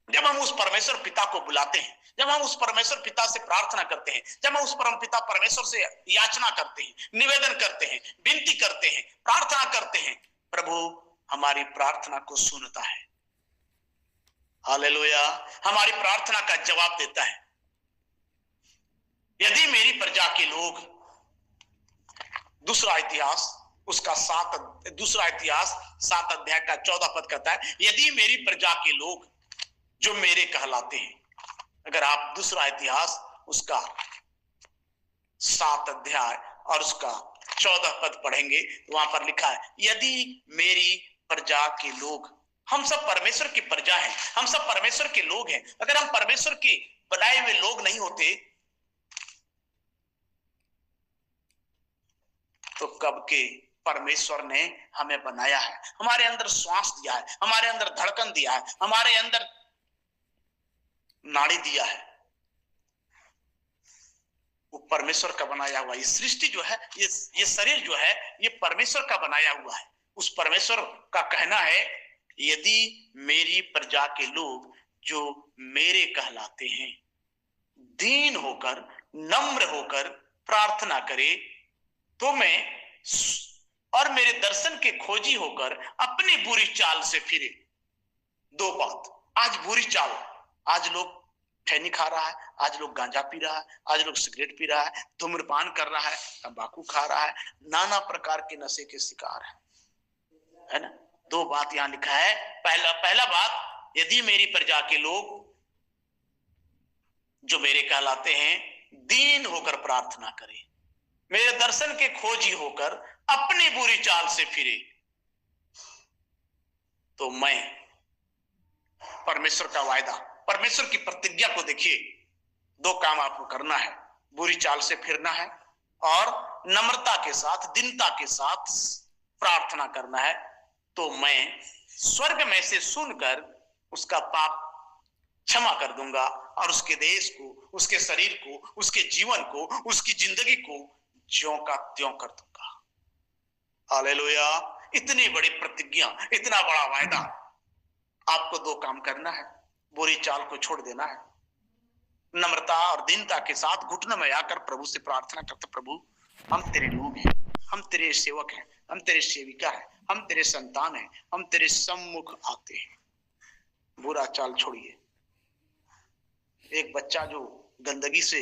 जब हम उस परमेश्वर पिता को बुलाते हैं, जब हम उस परमेश्वर पिता से प्रार्थना करते हैं, जब हम उस परम पिता परमेश्वर से याचना करते हैं, निवेदन करते हैं, विनती करते हैं, प्रार्थना करते हैं, प्रभु हमारी प्रार्थना को सुनता है। हालेलुया, हमारी प्रार्थना का जवाब देता है। यदि मेरी प्रजा के लोग, दूसरा इतिहास 7 अध्याय का 14 पद कहता है, यदि मेरी प्रजा के लोग जो मेरे कहलाते हैं। अगर आप दूसरा इतिहास उसका 7 अध्याय और उसका 14 पद पढ़ेंगे तो वहां पर लिखा है, यदि मेरी प्रजा के लोग, हम सब परमेश्वर की प्रजा हैं, हम सब परमेश्वर के लोग हैं। अगर हम परमेश्वर के बनाए हुए लोग नहीं होते तो कब के परमेश्वर ने हमें बनाया है, हमारे अंदर श्वास दिया है, हमारे अंदर धड़कन दिया है, हमारे अंदर नाड़ी दिया है। वो परमेश्वर का बनाया हुआ, ये सृष्टि जो है, ये शरीर जो है, ये परमेश्वर का बनाया हुआ है। उस परमेश्वर का कहना है, यदि मेरी प्रजा के लोग जो मेरे कहलाते हैं दीन होकर, नम्र होकर प्रार्थना करे तो मैं और मेरे दर्शन के खोजी होकर अपनी बुरी चाल से फिरे। 2 बात, आज बुरी चाल, आज लोग खैनी खा रहा है, आज लोग गांजा पी रहा है, आज लोग सिगरेट पी रहा है, धूम्रपान कर रहा है, तंबाकू खा रहा है, नाना प्रकार के नशे के शिकार है ना। दो बात यहां लिखा है। पहला बात, यदि मेरी प्रजा के लोग जो मेरे कहलाते हैं दीन होकर प्रार्थना करें, मेरे दर्शन के खोजी होकर अपनी बुरी चाल से फिरे, तो मैं, परमेश्वर का वायदा, परमेश्वर की प्रतिज्ञा को देखिए। दो काम आपको करना है, बुरी चाल से फिरना है और नम्रता के साथ, दीनता के साथ प्रार्थना करना है। तो मैं स्वर्ग में से सुनकर उसका पाप क्षमा कर दूंगा और उसके देश को, उसके शरीर को, उसके जीवन को, उसकी जिंदगी को ज्यों का त्यों कर दूंगा। हालेलुया। इतनी बड़ी प्रतिज्ञा, इतना बड़ा वायदा। आपको दो काम करना है, बुरी चाल को छोड़ देना है, नम्रता और दीनता के साथ घुटने में आकर प्रभु से प्रार्थना करते, प्रभु हम तेरे लोग हैं, हम तेरे सेवक हैं, हम तेरे सेविका हैं, हम तेरे संतान हैं, हम तेरे सम्मुख आते हैं। बुरा चाल छोड़िए। एक बच्चा जो गंदगी से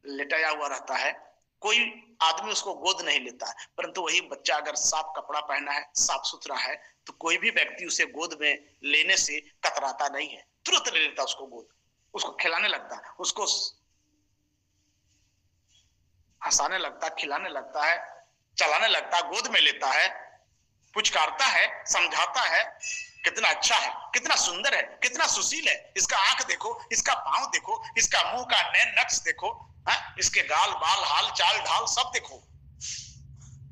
लेटाया हुआ रहता है, कोई आदमी उसको गोद नहीं लेता है, परंतु वही बच्चा अगर साफ कपड़ा पहना है, साफ सुथरा है, तो कोई भी व्यक्ति उसे गोद में लेने से कतराता नहीं है, तुरंत ले लेता उसको गोद, उसको खिलाने लगता है, उसको हंसाने लगता है, खिलाने लगता है, चलाने लगता है, गोद में लेता है, पुचकारता है, समझाता है। कितना अच्छा है, कितना सुंदर है, कितना सुशील है, इसका आंख देखो, इसका पांव देखो, इसका मुंह का नैन नक्श देखो, इसके गाल बाल हाल चाल ढाल सब देखो,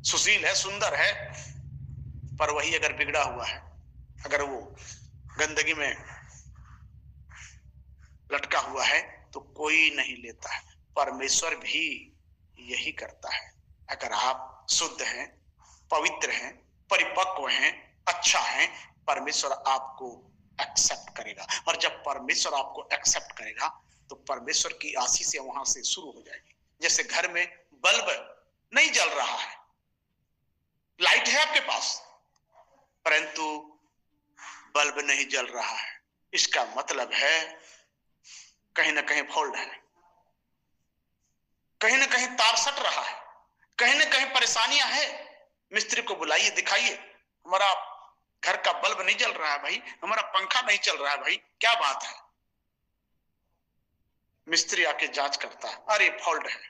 सुशील है, सुंदर है। पर वही अगर बिगड़ा हुआ है, अगर वो गंदगी में लटका हुआ है, तो कोई नहीं लेता है। परमेश्वर भी यही करता है। अगर आप शुद्ध हैं, पवित्र हैं, परिपक्व हैं, अच्छा है, परमेश्वर आपको एक्सेप्ट करेगा। और जब परमेश्वर आपको एक्सेप्ट करेगा तो परमेश्वर की आशीष वहां से शुरू हो जाएगी। जैसे घर में बल्ब नहीं जल रहा है, लाइट है आपके पास, परंतु बल्ब नहीं जल रहा है, इसका मतलब है कहीं ना कहीं फॉल्ट है, कहीं ना कहीं तार सट रहा है, कहीं ना कहीं परेशानियां है। मिस्त्री को बुलाइए, दिखाइए, हमारा घर का बल्ब नहीं जल रहा है भाई, हमारा पंखा नहीं चल रहा है भाई, क्या बात है। मिस्त्री आके जांच करता है, अरे फॉल्ट है,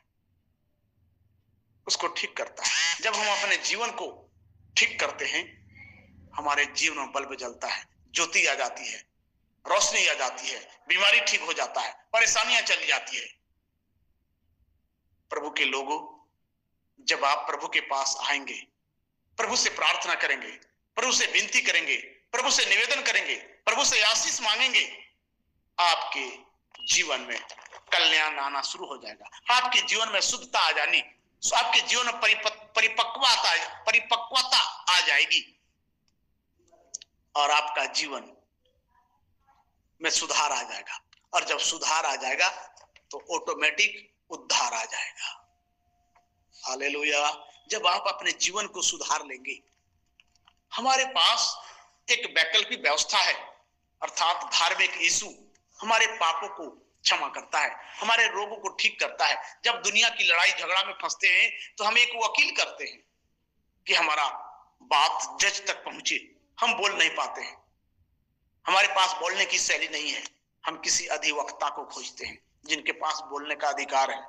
उसको ठीक करता है। जब हम अपने जीवन को ठीक करते हैं, हमारे जीवन में बल्ब जलता है, ज्योति आ जाती है, रोशनी आ जाती है, बीमारी ठीक हो जाता है, परेशानियां चली जाती है। प्रभु के लोगों, जब आप प्रभु के पास आएंगे, प्रभु से प्रार्थना करेंगे, प्रभु से विनती करेंगे, प्रभु से निवेदन करेंगे, प्रभु से आशीष मांगेंगे, आपके जीवन में कल्याण आना शुरू हो जाएगा। आपके जीवन में शुद्धता आ जानी, आपके जीवन में परिपक्वता आ जाएगी और आपका जीवन में सुधार आ जाएगा। और जब सुधार आ जाएगा तो ऑटोमेटिक उद्धार आ जाएगा। हालेलुया। जब आप अपने जीवन को सुधार लेंगे, हमारे पास एक वैकल्पिक व्यवस्था है, अर्थात धार्मिक यीशु हमारे पापों को क्षमा करता है, हमारे रोगों को ठीक करता है। जब दुनिया की लड़ाई झगड़ा में फंसते हैं तो हम एक वकील करते हैं कि हमारा बात जज तक पहुंचे। हम बोल नहीं पाते हैं, हमारे पास बोलने की शैली नहीं है, हम किसी अधिवक्ता को खोजते हैं जिनके पास बोलने का अधिकार है।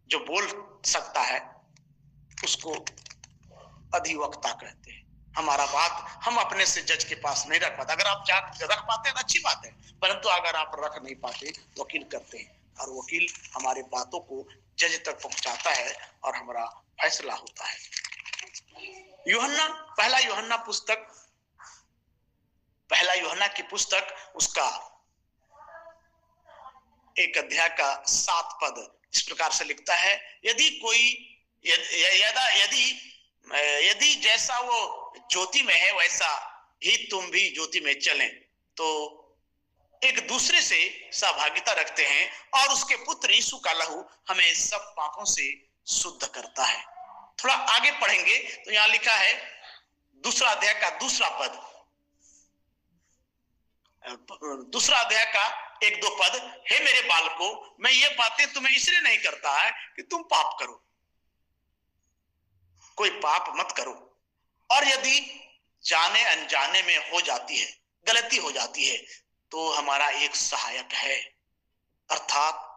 जो बोल सकता है उसको अधिवक्ता कहते हैं। हमारा बात हम अपने से जज के पास नहीं रख पाते। अगर आप रख पाते हैं तो अच्छी बात है, परंतु अगर आप रख नहीं पाते तो वकील करते हैं, और वकील हमारे बातों को जज तक पहुंचाता है और हमारा फैसला होता है। पहला यूहन्ना की पुस्तक उसका 1 अध्याय का 7 पद इस प्रकार से लिखता है, यदि जैसा वो ज्योति में है वैसा ही तुम भी ज्योति में चलें, तो एक दूसरे से सहभागिता रखते हैं और उसके पुत्र यीशु का लहू हमें सब पापों से शुद्ध करता है। थोड़ा आगे पढ़ेंगे तो यहां लिखा है 2 अध्याय का 2 पद, दूसरा अध्याय का 1-2 पद, हे मेरे बालकों, मैं ये बातें तुम्हें इसलिए नहीं करता है कि तुम पाप करो, कोई पाप मत करो। और यदि जाने अनजाने में हो जाती है, गलती हो जाती है, तो हमारा एक सहायक है, अर्थात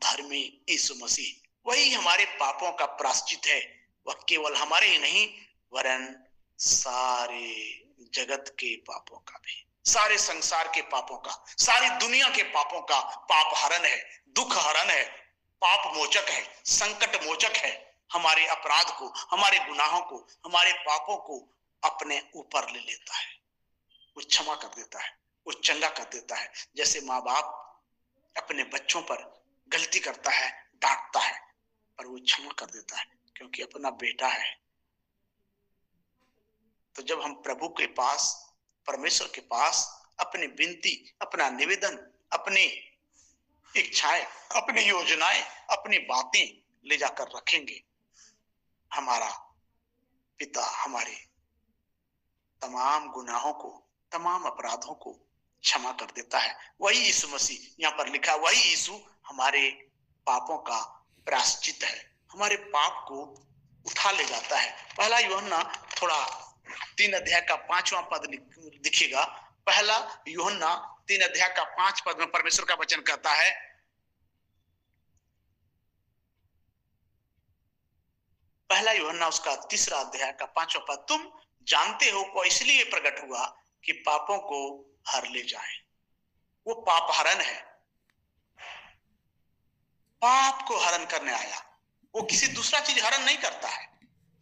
धर्मी यीशु मसीह। वही हमारे पापों का प्रायश्चित है। वह केवल हमारे ही नहीं वरन सारे जगत के पापों का भी, सारे संसार के पापों का, सारी दुनिया के पापों का पाप हरण है, दुख हरण है, पाप मोचक है, संकट मोचक है। हमारे अपराध को, हमारे गुनाहों को, हमारे पापों को अपने ऊपर ले लेता है। वो क्षमा कर देता है, वो चंगा कर देता है। जैसे माँ बाप अपने बच्चों पर गलती करता है, डांटता है, पर वो क्षमा कर देता है क्योंकि अपना बेटा है। तो जब हम प्रभु के पास, परमेश्वर के पास अपनी विनती, अपना निवेदन, अपनी इच्छाएं, अपनी योजनाएं, अपनी बातें ले जाकर रखेंगे, हमारा पिता हमारे तमाम गुनाहों को, तमाम अपराधों को क्षमा कर देता है। वही यीशु मसीह, यहाँ पर लिखा, वही यीशु हमारे पापों का प्रायश्चित है, हमारे पाप को उठा ले जाता है। पहला यूहन्ना थोड़ा 3 अध्याय का 5वां पद दिखेगा। पहला यूहन्ना 3 अध्याय का 5 पद में परमेश्वर का वचन कहता है, पहला यूहन्ना उसका 3 अध्याय का 5वां पद, तुम जानते हो को इसलिए प्रकट हुआ कि पापों को हर ले जाए। वो पाप हरण है, पाप को हरण करने आया। वो किसी दूसरा चीज हरण नहीं करता है।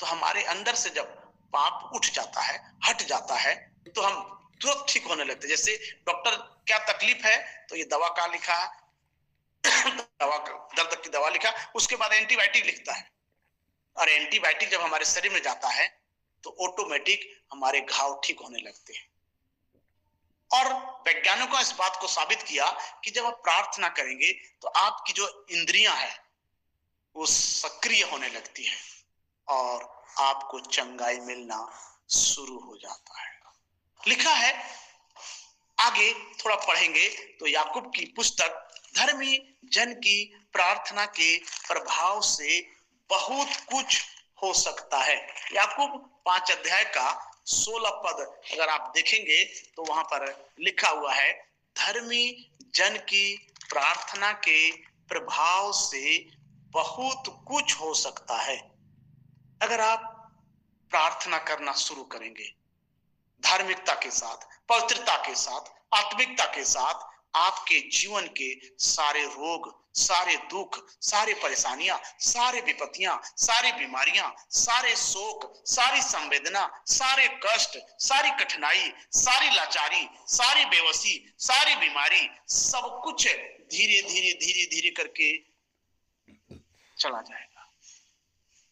तो हमारे अंदर से जब पाप उठ जाता है, हट जाता है, तो हम तुरंत ठीक होने लगते। जैसे डॉक्टर क्या तकलीफ है तो ये दवा का लिखा है, दवा दर्द की दवा लिखा, उसके बाद एंटीबायोटिक लिखता है। और एंटीबायोटिक जब हमारे शरीर में जाता है तो ऑटोमेटिक हमारे घाव ठीक होने लगते हैं। और वैज्ञानिकों ने इस बात को साबित किया कि जब आप प्रार्थना करेंगे तो आपकी जो इंद्रियां है वो सक्रिय होने लगती है और आपको चंगाई मिलना शुरू हो जाता है। लिखा है, आगे थोड़ा पढ़ेंगे तो याकूब की पुस्तक, धर्मी जन की प्रार्थना के प्रभाव से बहुत कुछ हो सकता है। याकूब 5 अध्याय का 16 पद अगर आप देखेंगे तो वहां पर लिखा हुआ है, धर्मी जन की प्रार्थना के प्रभाव से बहुत कुछ हो सकता है। अगर आप प्रार्थना करना शुरू करेंगे धार्मिकता के साथ, पवित्रता के साथ, आत्मिकता के साथ, आपके जीवन के सारे रोग, सारे दुख, सारे परेशानियां, सारे विपत्तियां, सारी बीमारियां, सारे शोक, सारी संवेदना, सारे कष्ट, सारी कठिनाई, सारी लाचारी, सारी बेबसी, सारी बीमारी, सब कुछ धीरे धीरे धीरे धीरे करके चला जाएगा।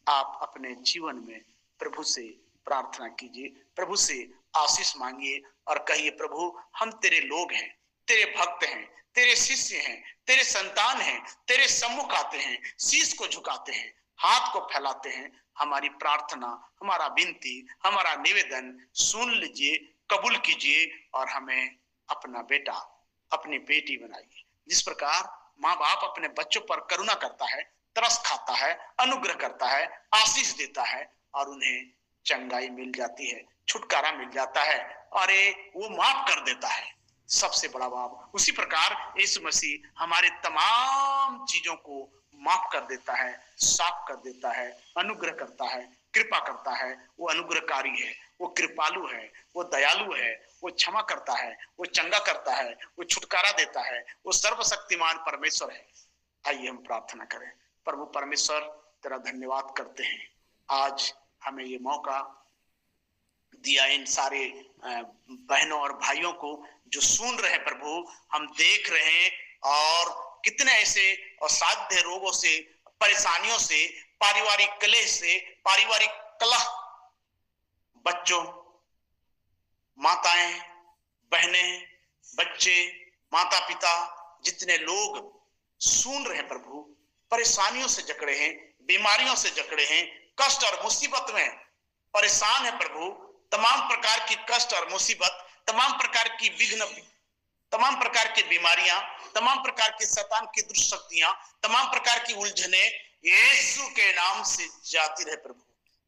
आप अपने जीवन में प्रभु से प्रार्थना कीजिए, प्रभु से आशीष मांगिए और कहिए, प्रभु हम तेरे लोग हैं, तेरे भक्त हैं, तेरे शिष्य हैं, तेरे संतान हैं, तेरे सम्मुख आते हैं, शीश को झुकाते हैं, हाथ को फैलाते हैं। हमारी प्रार्थना, हमारा विनती, हमारा निवेदन सुन लीजिए, कबूल कीजिए और हमें अपना बेटा, अपनी बेटी बनाइए। जिस प्रकार माँ बाप अपने बच्चों पर करुणा करता है, तरस खाता है, अनुग्रह करता है, आशीष देता है और उन्हें चंगाई मिल जाती है, छुटकारा मिल जाता है और वो माफ कर देता है, सबसे बड़ा बाप। उसी प्रकार यीशु मसीह हमारे तमाम चीजों को माफ कर देता है, साफ कर देता है, अनुग्रह करता है, कृपा करता है। वो अनुग्रहकारी है, वो कृपालु है, वो दयालु है, वो क्षमा करता है, वो चंगा करता है, वो छुटकारा देता है, वो सर्वशक्तिमान परमेश्वर है। आइए हम प्रार्थना करें। प्रभु परमेश्वर, तेरा धन्यवाद करते हैं, आज हमें ये मौका दिया, इन सारे बहनों और भाइयों को जो सुन रहे हैं। प्रभु हम देख रहे हैं और कितने ऐसे असाध्य रोगों से, परेशानियों से, पारिवारिक कलेह से, पारिवारिक कलह, बच्चों, माताएं, बहनें, बच्चे, माता पिता, जितने लोग सुन रहे हैं प्रभु, परेशानियों से जकड़े हैं, बीमारियों से जकड़े हैं, कष्ट और मुसीबत में परेशान है प्रभु। तमाम प्रकार की कष्ट और मुसीबत, तमाम प्रकार की विघ्न तमाम प्रकार की बीमारियां, तमाम प्रकार की शैतान की दुष्ट शक्तियां, तमाम प्रकार की उलझने यीशु के नाम से जाती रहे प्रभु।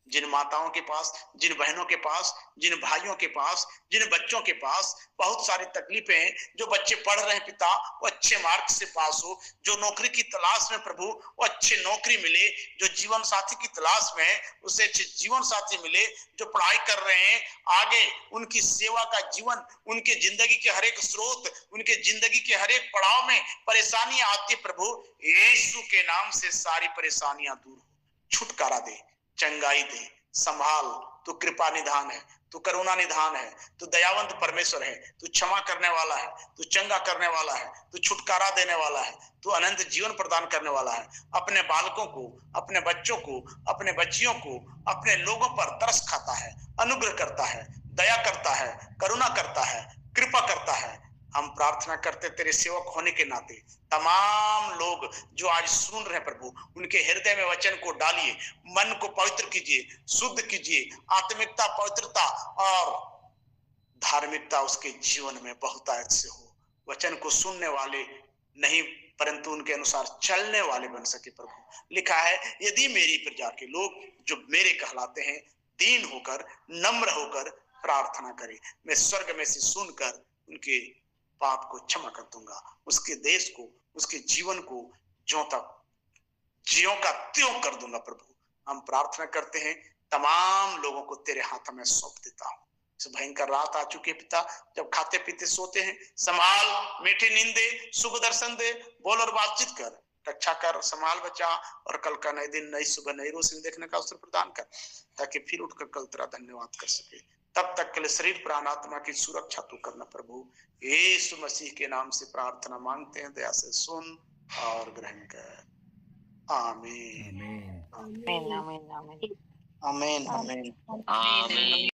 जिन माताओं के पास, जिन बहनों के पास, जिन भाइयों के पास, जिन बच्चों के पास बहुत सारी तकलीफें हैं, जो बच्चे पढ़ रहे हैं पिता वो अच्छे मार्क्स से पास हो, जो नौकरी की तलाश में प्रभु वो अच्छे नौकरी मिले, जो जीवन साथी की तलाश में है उसे अच्छे जीवन साथी मिले, जो पढ़ाई कर रहे हैं आगे उनकी सेवा का जीवन, उनके जिंदगी के हर एक स्रोत, उनके जिंदगी के हर एक पड़ाव में परेशानियां आती प्रभु, यीशु के नाम से सारी परेशानियां दूर हो, छुटकारा दे, चंगाई दे, संभाल। तू कृपा निधान है, तू करुणा निधान है, तू दयावंत परमेश्वर है, तू क्षमा करने वाला है, तू चंगा करने वाला है, तू छुटकारा देने वाला है, तू अनंत जीवन प्रदान करने वाला है। अपने बालकों को, अपने बच्चों को, अपने बच्चियों को, अपने लोगों पर तरस खाता है, अनुग्रह करता है, दया करता है, करुणा करता है, कृपा करता है। हम प्रार्थना करते तेरे सेवक होने के नाते तमाम लोग जो आज सुन रहे प्रभु, उनके हृदय में वचन को डालिए, मन को पवित्र कीजिए, शुद्ध कीजिए, आत्मिकता, पवित्रता और धार्मिकता उसके जीवन में बहुतायत से हो। वचन को सुनने वाले नहीं परंतु उनके अनुसार चलने वाले बन सके प्रभु। लिखा है यदि मेरी प्रजा के लोग जो मेरे कहलाते हैं दीन होकर, नम्र होकर प्रार्थना करें, मैं स्वर्ग में से सुनकर उनके पाप को क्षमा कर दूंगा, उसके देश को, उसके जीवन को ज्यों तक ज्यों का त्यों कर दूंगा प्रभु। हम प्रार्थना करते हैं, तमाम लोगों को तेरे हाथ में सौंप देता हूँ। इस भयंकर रात आ चुके पिता, जब खाते पीते सोते हैं, संभाल, मीठी नींद दे, शुभ दर्शन दे, बोल और बातचीत कर, रक्षा कर, संभाल, बचा, और कल का नए दिन, नई सुबह, नई रोशनी देखने का अवसर प्रदान कर, ताकि फिर उठकर कल तेरा धन्यवाद कर सके। तब तक के लिए शरीर प्राण आत्मा की सुरक्षा तू करना प्रभु। यीशु मसीह के नाम से प्रार्थना मांगते हैं, दया से सुन और ग्रहण कर। आमीन
आमीन।
आमीन आमीन आमीन
आमीन आमीन।
आमीन।